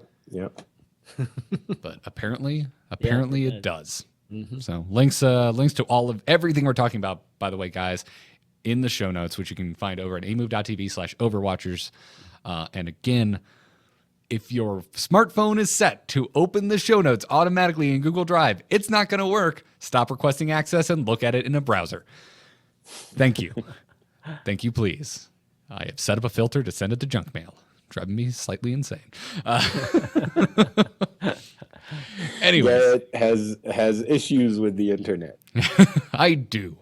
But apparently it does. Mm-hmm. So links to all of everything we're talking about, by the way, guys, in the show notes, which you can find over at amove.tv/Overwatchers. And again, if your smartphone is set to open the show notes automatically in Google Drive, it's not going to work. Stop requesting access and look at it in a browser. Thank you. Thank you, please. I have set up a filter to send it to junk mail. Driving me slightly insane. Anyway, Garrett has issues with the internet. I do.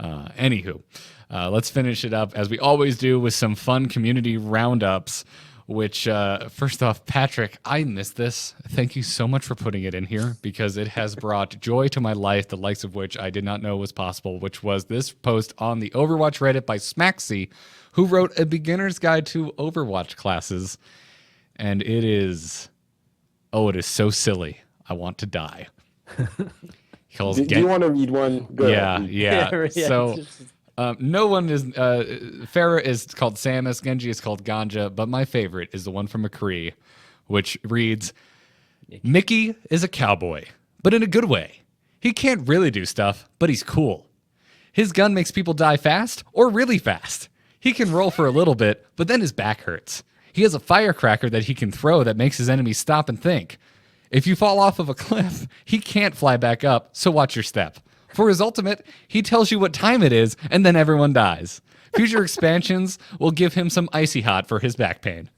Anywho, let's finish it up as we always do with some fun community roundups. Which, first off, Patrick, I missed this. Thank you so much for putting it in here, because it has brought joy to my life, the likes of which I did not know was possible, which was this post on the Overwatch Reddit by Smaxy, who wrote a beginner's guide to Overwatch classes. And it is so silly. I want to die. Do you want to read one? Go ahead. Yeah. So... no one is. Farah is called Samus. Genji is called Ganja. But my favorite is the one from McCree, which reads, Mickey is a cowboy, but in a good way. He can't really do stuff, but he's cool. His gun makes people die fast or really fast. He can roll for a little bit, but then his back hurts. He has a firecracker that he can throw that makes his enemies stop and think. If you fall off of a cliff, he can't fly back up, so watch your step. For his ultimate, he tells you what time it is, and then everyone dies. Future expansions will give him some icy hot for his back pain.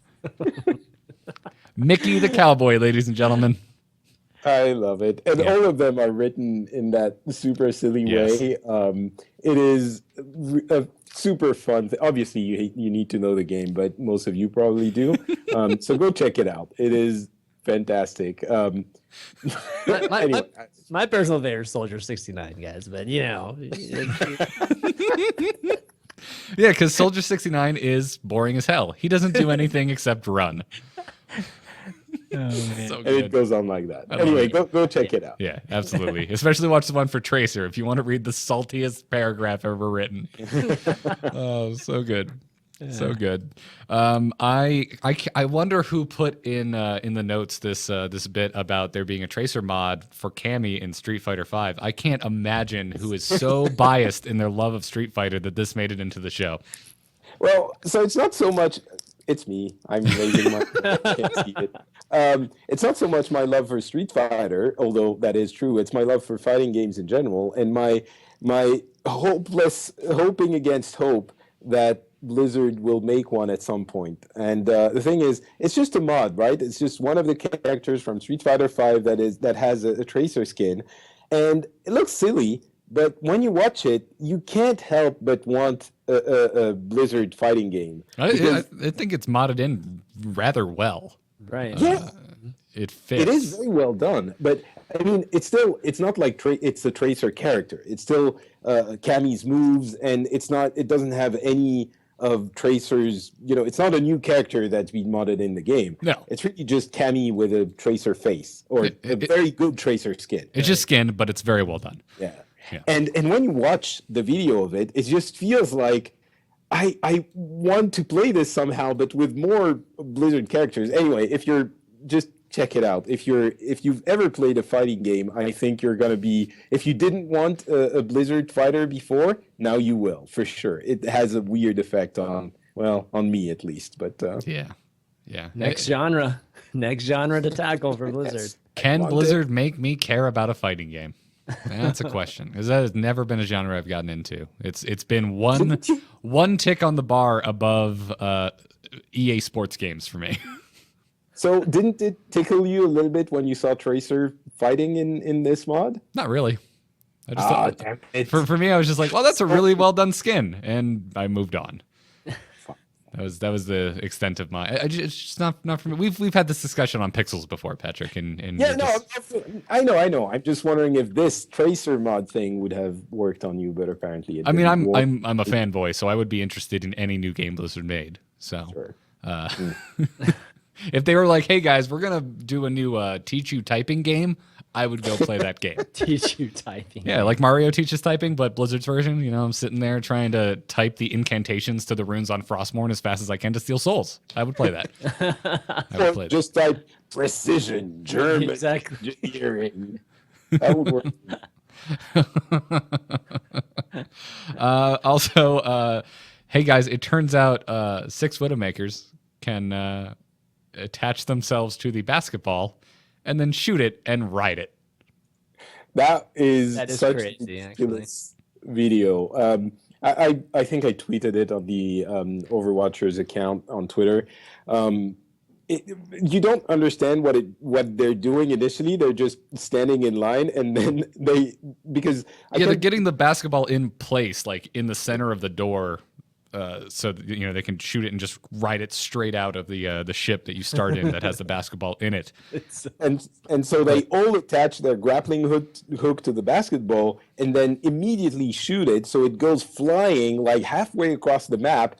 Mickey the cowboy, ladies and gentlemen. I love it. And all of them are written in that super silly way. It is a super fun. Obviously, you need to know the game, but most of you probably do. So go check it out. It is fantastic. Anyway. My personal favorite is Soldier 69, guys, but Yeah, because Soldier 69 is boring as hell. He doesn't do anything except run. So And good. it goes on like that. love Anyway, it. go check it out. Yeah, absolutely. Especially watch the one for Tracer if you want to read the saltiest paragraph ever written. Oh, so good. So good. I wonder who put in the notes this bit about there being a Tracer mod for Cammy in Street Fighter V. I can't imagine who is so biased in their love of Street Fighter that this made it into the show. Well, so it's not so much. It's me. I'm raising my. I can't see it. It's not so much my love for Street Fighter, although that is true. It's my love for fighting games in general, and my hoping against hope that Blizzard will make one at some point. And the thing is, it's just a mod, right? It's just one of the characters from Street Fighter V that has a Tracer skin, and it looks silly. But when you watch it, you can't help but want a Blizzard fighting game. I think it's modded in rather well. Right. Yeah, It fits. it is very well done. But I mean, it's not like it's a Tracer character. It's still Cammy's moves, and it doesn't have any of Tracer's. It's not a new character that's been modded in the game. No. It's really just Cammy with a Tracer face or a very good Tracer skin. It's just skinned, but it's very well done. Yeah. Yeah. And when you watch the video of it, it just feels like I want to play this somehow, but with more Blizzard characters. Anyway, just check it out. If you've ever played a fighting game, I think you're gonna be. If you didn't want a Blizzard fighter before, now you will for sure. It has a weird effect on me at least. But Yeah. Next genre to tackle for Blizzard. Can want Blizzard make me care about a fighting game? That's a question, because that has never been a genre I've gotten into. It's been one tick on the bar above EA Sports games for me. So didn't it tickle you a little bit when you saw Tracer fighting in this mod? Not really. I just thought, damn it. for me, I was just like, well, that's a really well done skin, and I moved on. That was the extent of my. It's just not for me. We've had this discussion on Pixels before, Patrick, and Yeah, I know. I'm just wondering if this Tracer mod thing would have worked on you, but apparently it I mean, didn't work. I'm a fanboy, so I would be interested in any new game Blizzard made. So, Sure. if they were like, "Hey guys, we're gonna do a new teach you typing game," I would go play that game. Teach you typing. Yeah, like Mario teaches typing, but Blizzard's version. I'm sitting there trying to type the incantations to the runes on Frostmourne as fast as I can to steal souls. I would play that. I would play that. Just type precision German Exactly. engineering. That would work. Also, hey guys, it turns out 6 Widowmakers can attach themselves to the basketball and then shoot it and ride it. That is such crazy, a actually. ridiculous video. I think I tweeted it on the Overwatchers account on Twitter. You don't understand what they're doing initially. They're just standing in line, and then they're getting the basketball in place, like in the center of the door, so that, they can shoot it and just ride it straight out of the ship that you start in that has the basketball in it. And so they all attach their grappling hook to the basketball and then immediately shoot it, so it goes flying like halfway across the map.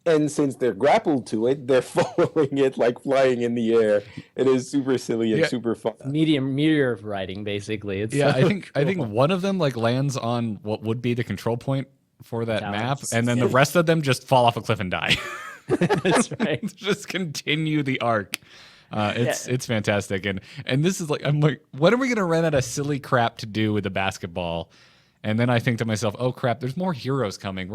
And since they're grappled to it, they're following it like flying in the air. It is super silly and super fun. Meteor riding, basically. It's Yeah, so I think one of them like lands on what would be the control point for that Dallas. map, and then the rest of them just fall off a cliff and die. That's right. Just continue the arc. It's fantastic, and this is like, I'm like, when are we gonna run out of silly crap to do with the basketball? And then I think to myself, oh crap, there's more heroes coming.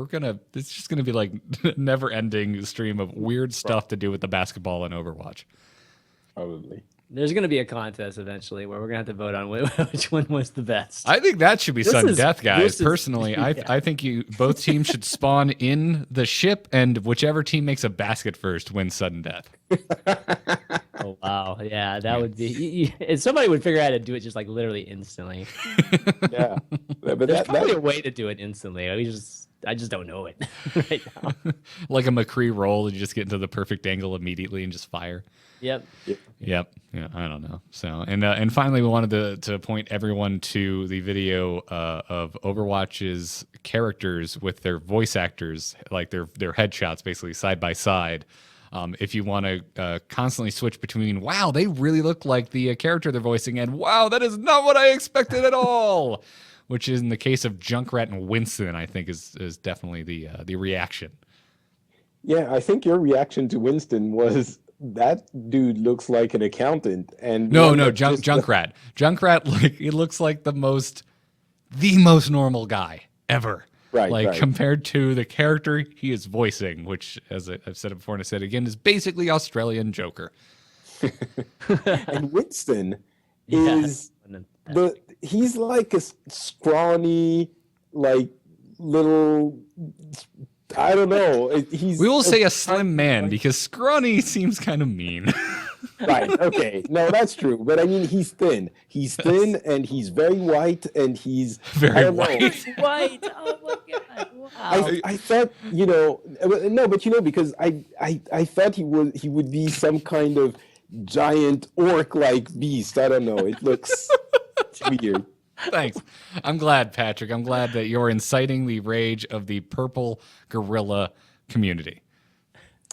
It's just gonna be like never ending stream of weird stuff to do with the basketball in Overwatch. Probably. There's going to be a contest eventually where we're going to have to vote on which one was the best. I think that should be sudden death, guys. this is- Personally, yeah. I think both teams should spawn in the ship, and whichever team makes a basket first wins sudden death. Oh, wow. Yeah, that would be. And somebody would figure out how to do it just like literally instantly. Yeah. But There's that probably a way to do it instantly. I just don't know it right now. Like a McCree roll, you just get into the perfect angle immediately and just fire. Yep. Yep. Yeah, I don't know. So, and finally, we wanted to point everyone to the video of Overwatch's characters with their voice actors, like their headshots, basically side by side, If you want to constantly switch between, wow, they really look like the character they're voicing, and wow, that is not what I expected at all, which is in the case of Junkrat and Winston, I think is definitely the reaction. Yeah, I think your reaction to Winston was that dude looks like an accountant, and No, Junkrat. Junkrat, like it looks like the most normal guy ever. Right, like right. compared to the character he is voicing, which, as I've said it before and I said it again, is basically Australian Joker. And Winston is he's like a scrawny, like little. I don't know. We will say a slim man because scrawny seems kind of mean. Right. Okay. No, that's true. But I mean, he's thin. He's thin, and he's very white, and he's very white. White. Oh my god! Wow. I thought, no, but because I thought he would be some kind of giant orc-like beast. I don't know. It looks weird. Thanks. I'm glad, Patrick. I'm glad that you're inciting the rage of the purple gorilla community.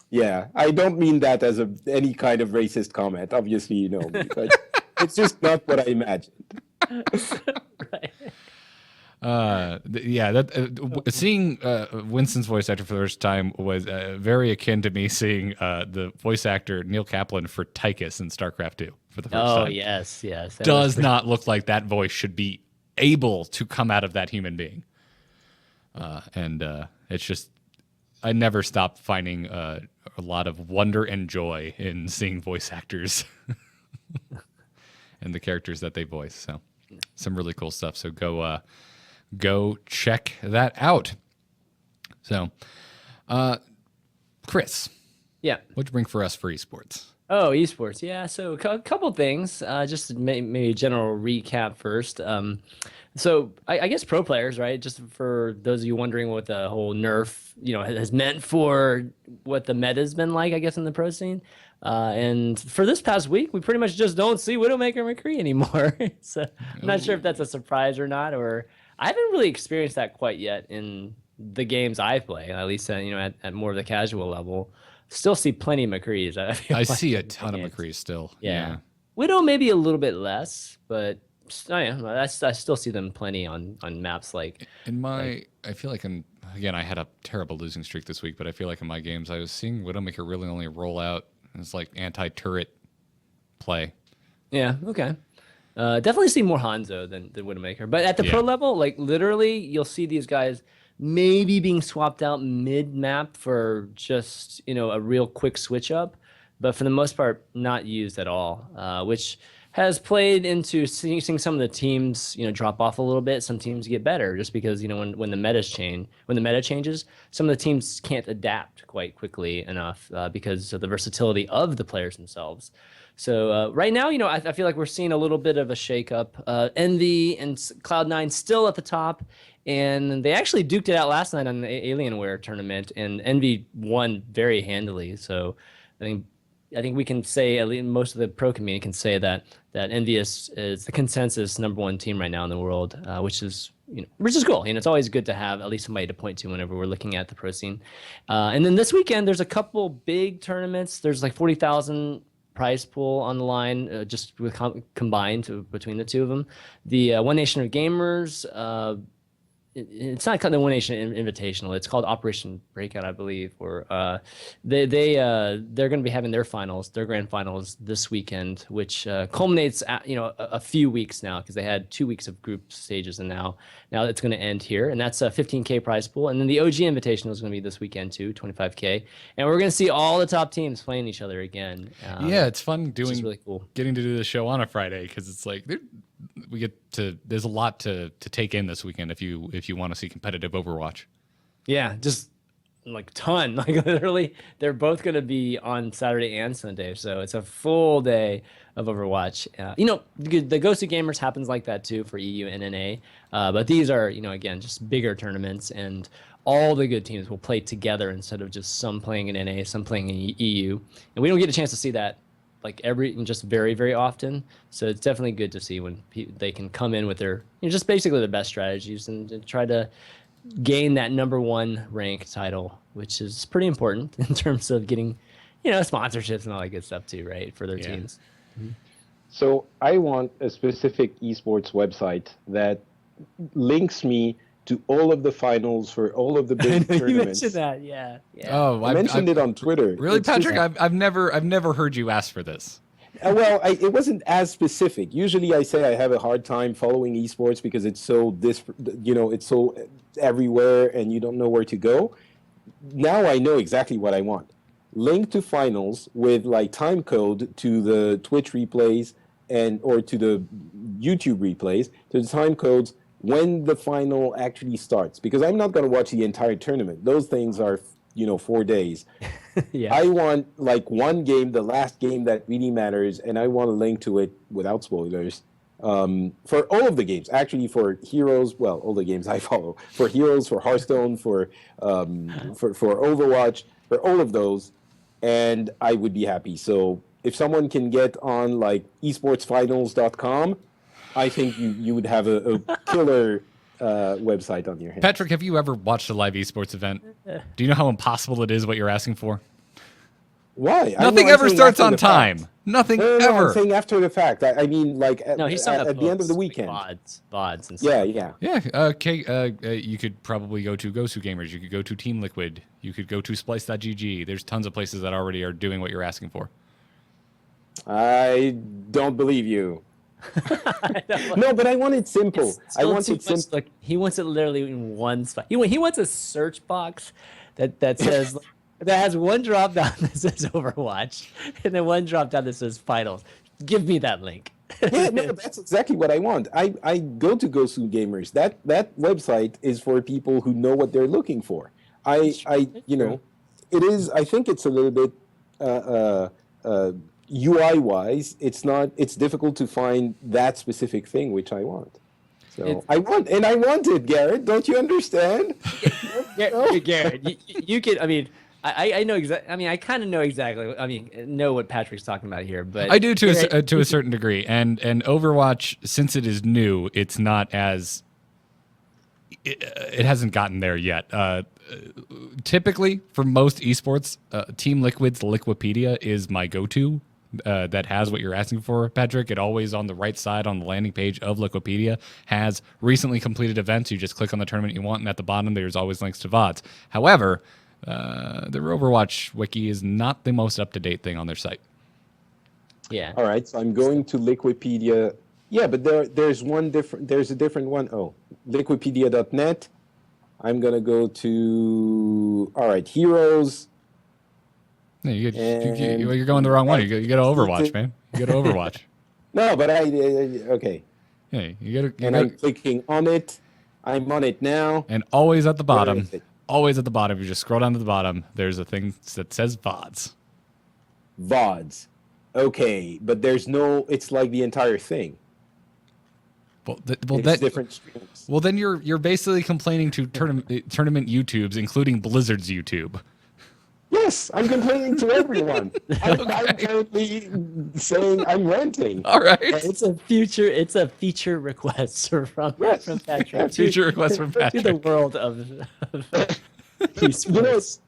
Yeah, I don't mean that as any kind of racist comment. Obviously, you know me, but it's just not what I imagined. Right. Seeing Winston's voice actor for the first time was very akin to me seeing the voice actor Neil Kaplan for Tychus in StarCraft 2 for the first time. Oh, yes. That Does not look like that voice should be able to come out of that human being. And it's just, I never stopped finding a lot of wonder and joy in seeing voice actors and the characters that they voice. So some really cool stuff. So go check that out. So, Chris. Yeah. What'd you bring for us for esports? Oh, esports. Yeah. So a couple things, just to maybe a general recap first. So I guess pro players, right? Just for those of you wondering what the whole nerf, has meant for what the meta's been like, I guess, in the pro scene. And for this past week, we pretty much just don't see Widowmaker McCree anymore. So I'm not sure if that's a surprise or not, or I haven't really experienced that quite yet in the games I play, at least at more of the casual level. Still see plenty of McCrees. I see a ton of McCrees still. Yeah. Widow maybe a little bit less, but I still see them plenty on maps like. I feel like I had a terrible losing streak this week, but I feel like in my games I was seeing Widowmaker really only roll out as like anti-turret play. Yeah. Okay. Definitely see more Hanzo than Widowmaker, but at the pro level, like literally, you'll see these guys maybe being swapped out mid-map for just a real quick switch up, but for the most part, not used at all, which has played into seeing some of the teams drop off a little bit. Some teams get better just because when the meta changes, some of the teams can't adapt quite quickly enough because of the versatility of the players themselves. So right now, I feel like we're seeing a little bit of a shakeup. Envy and Cloud9 still at the top, and they actually duked it out last night on the Alienware tournament, and Envy won very handily. So I think we can say, at least most of the pro community can say that Envy is the consensus #1 team right now in the world, which is cool. It's always good to have at least somebody to point to whenever we're looking at the pro scene. And then this weekend, there's a couple big tournaments. There's like 40,000 prize pool on the line, just with combined between the two of them. The One Nation of Gamers, it's not called the One Nation Invitational. It's called Operation Breakout, I believe. Or they're going to be having their grand finals this weekend, which culminates at, a few weeks now, because they had 2 weeks of group stages, and now it's going to end here, and that's a 15K prize pool. And then the OG Invitational is going to be this weekend too, 25K, and we're going to see all the top teams playing each other again. It's fun really cool. Getting to do the show on a Friday, because it's like there's a lot to take in this weekend if you want to see competitive Overwatch. Yeah, just like ton. Like literally, they're both going to be on Saturday and Sunday, so it's a full day of Overwatch. The Ghost of Gamers happens like that too for EU and NA, but these are again just bigger tournaments, and all the good teams will play together instead of just some playing in NA, some playing in EU, and we don't get a chance to see that just very, very often. So it's definitely good to see when they can come in with their just basically the best strategies and try to gain that #1 rank title, which is pretty important in terms of getting sponsorships and all that good stuff too, right? For their Yeah. teams. So I want a specific esports website that links me to all of the finals for all of the I big know you tournaments. mentioned that, yeah. Oh, I mentioned it on Twitter. Really, It's just- Patrick? I've never heard you ask for this. Well, it wasn't as specific. Usually, I say I have a hard time following esports because it's so it's so everywhere, and you don't know where to go. Now I know exactly what I want. Link to finals with like time code to the Twitch replays or to the YouTube replays, to the time codes when the final actually starts. Because I'm not going to watch the entire tournament. Those things are 4 days. Yeah. I want like one game, the last game that really matters, and I want to link to it without spoilers. For all of the games, actually, for Heroes, well, all the games I follow, for Heroes, for Hearthstone, for Overwatch, for all of those, and I would be happy. So if someone can get on like esportsfinals.com, I think you would have a killer website on your hands. Patrick, have you ever watched a live esports event? Do you know how impossible it is what you're asking for? Why? Nothing ever starts on time. Nothing No, ever. I'm saying after the fact. I mean, like No, he's talking at the end of the weekend. VODs and stuff. Yeah. Yeah. Okay. You could probably go to Gosu Gamers. You could go to Team Liquid. You could go to Splice.gg. There's tons of places that already are doing what you're asking for. I don't believe you. No, but I want it simple. It's I still want too it simple. much, like, he wants it literally in one spot. He wants a search box that says that has one drop down that says Overwatch and then one drop down that says Finals. Give me that link. Yeah, no, that's exactly what I want. I go to Gosu Gamers. That website is for people who know what they're looking for. It is. I think it's a little bit UI wise. It's difficult to find that specific thing which I want. So I want it, Garrett. Don't you understand? Garrett, you can. I mean, I know exactly. I mean, I kind of know exactly. I mean, know what Patrick's talking about here, but I do to a certain degree. And Overwatch, since it is new, it's not as it hasn't gotten there yet. Typically, for most esports, Team Liquid's Liquipedia is my go-to. That has what you're asking for, Patrick. It always on the right side on the landing page of Liquipedia has recently completed events. You just click on the tournament you want, and at the bottom there's always links to VODs. However, the Overwatch wiki is not the most up-to-date thing on their site. Yeah. All right, so I'm going to Liquipedia. Yeah, but there's a different one. Oh, liquipedia.net. I'm gonna go to Heroes. No, you're going the wrong one. You go to Overwatch, man. You go to Overwatch. No, but okay. Yeah, you And I'm clicking on it. I'm on it now. And always at the Where bottom, is it? you just scroll down to the bottom. There's a thing that says VODs. VODs. Okay, but there's no. It's like the entire thing. It's different streams. Well, then you're basically complaining to tournament YouTubes, including Blizzard's YouTube. Yes, I'm complaining to everyone. I'm currently saying I'm renting. All right. It's a feature request from Patrick. Future request from To Patrick. the world of esports.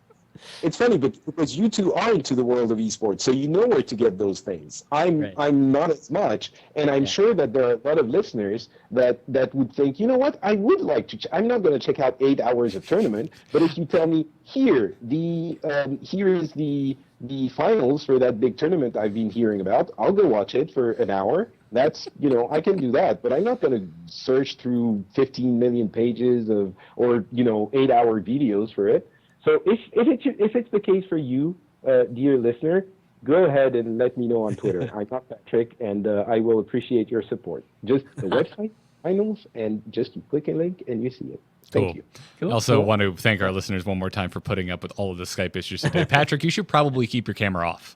It's funny, because you two are into the world of esports, so you know where to get those things. Right. I'm not as much, and I'm sure that there are a lot of listeners that would think, you know what, I would like to. I'm not going to check out 8 hours of tournament, but if you tell me here is the finals for that big tournament I've been hearing about, I'll go watch it for an hour. That's, I can do that, but I'm not going to search through 15 million pages or 8-hour videos for it. So if it's the case for you, dear listener, go ahead and let me know on Twitter. I'm not Patrick, and I will appreciate your support. Just the website, finals, and just you click a link and you see it. Thank you. I also want to thank our listeners one more time for putting up with all of the Skype issues today. Patrick, you should probably keep your camera off.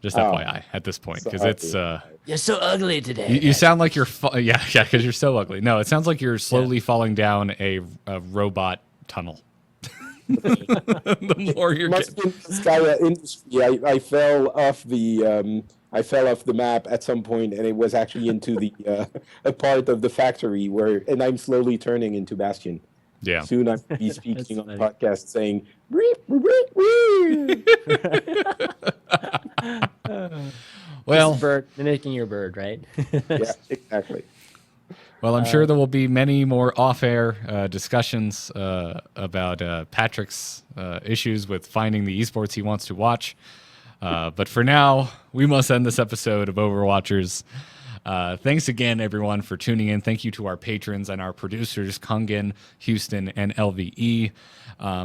Just FYI at this point, because it's You're so ugly today. you sound like you're because you're so ugly. No, it sounds like you're slowly falling down a robot tunnel. The more you're Must be in the Sky industry. I fell off the map at some point, and it was actually into the a part of the factory and I'm slowly turning into Bastion. Yeah. Soon I'll be speaking on funny. podcast saying, "Reep, reep, reep." bird, mimicking your bird, right? Yeah, exactly. Well, I'm sure there will be many more off-air discussions about Patrick's issues with finding the esports he wants to watch. But for now, we must end this episode of Overwatchers. Thanks again, everyone, for tuning in. Thank you to our patrons and our producers, Kungen, Houston, and LVE.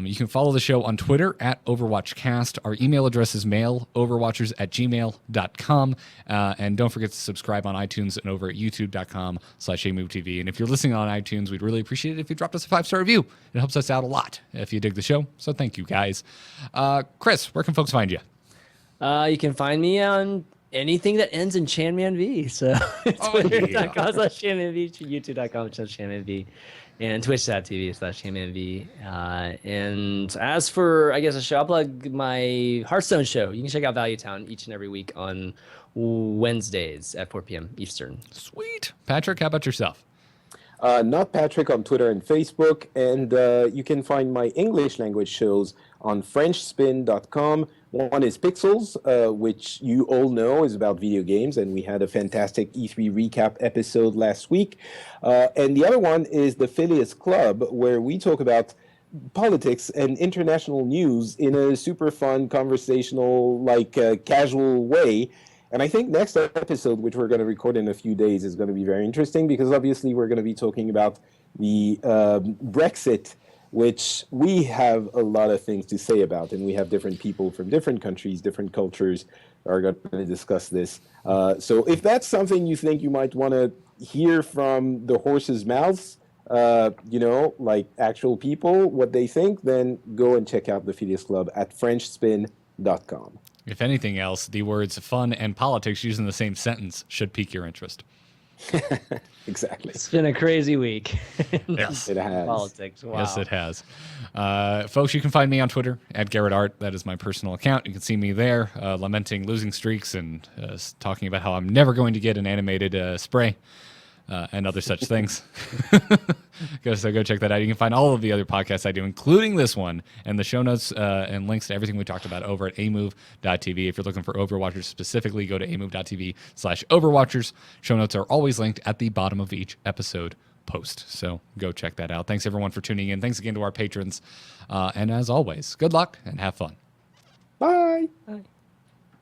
You can follow the show on Twitter at OverwatchCast. Our email address is mailoverwatchers@gmail.com. And don't forget to subscribe on iTunes and over at youtube.com/AMoveTV. And if you're listening on iTunes, we'd really appreciate it if you dropped us a 5-star review. It helps us out a lot if you dig the show. So thank you, guys. Chris, where can folks find you? You can find me on anything that ends in ChanmanV. So Twitter.com/ChanmanV, YouTube.com/ChanmanV, and Twitch.tv/ChanmanV. And as for, I guess, a show, I'll plug my Hearthstone show. You can check out Value Town each and every week on Wednesdays at 4 p.m. Eastern. Sweet. Patrick, how about yourself? Not Patrick on Twitter and Facebook, and you can find my English language shows on FrenchSpin.com. One is Pixels, which you all know is about video games, and we had a fantastic E3 recap episode last week. And the other one is the Phileas Club, where we talk about politics and international news in a super fun, conversational, casual way. And I think next episode, which we're going to record in a few days, is going to be very interesting because obviously we're going to be talking about the Brexit, which we have a lot of things to say about, and we have different people from different countries, different cultures are going to discuss this. So if that's something you think you might want to hear from the horse's mouths, like actual people, what they think, then go and check out the Phileas Club at FrenchSpin.com. If anything else, the words fun and politics used in the same sentence should pique your interest. Exactly. It's been a crazy week. Yes. It has. Politics. Wow. Yes, it has. Folks, you can find me on Twitter at Garrett Art. That is my personal account. You can see me there lamenting losing streaks and talking about how I'm never going to get an animated spray and other such things. So go check that out. You can find all of the other podcasts I do, including this one, and the show notes and links to everything we talked about over at amove.tv. If you're looking for Overwatchers specifically, go to amove.tv/Overwatchers. Show notes are always linked at the bottom of each episode post. So go check that out. Thanks, everyone, for tuning in. Thanks again to our patrons. And as always, good luck and have fun. Bye. Bye.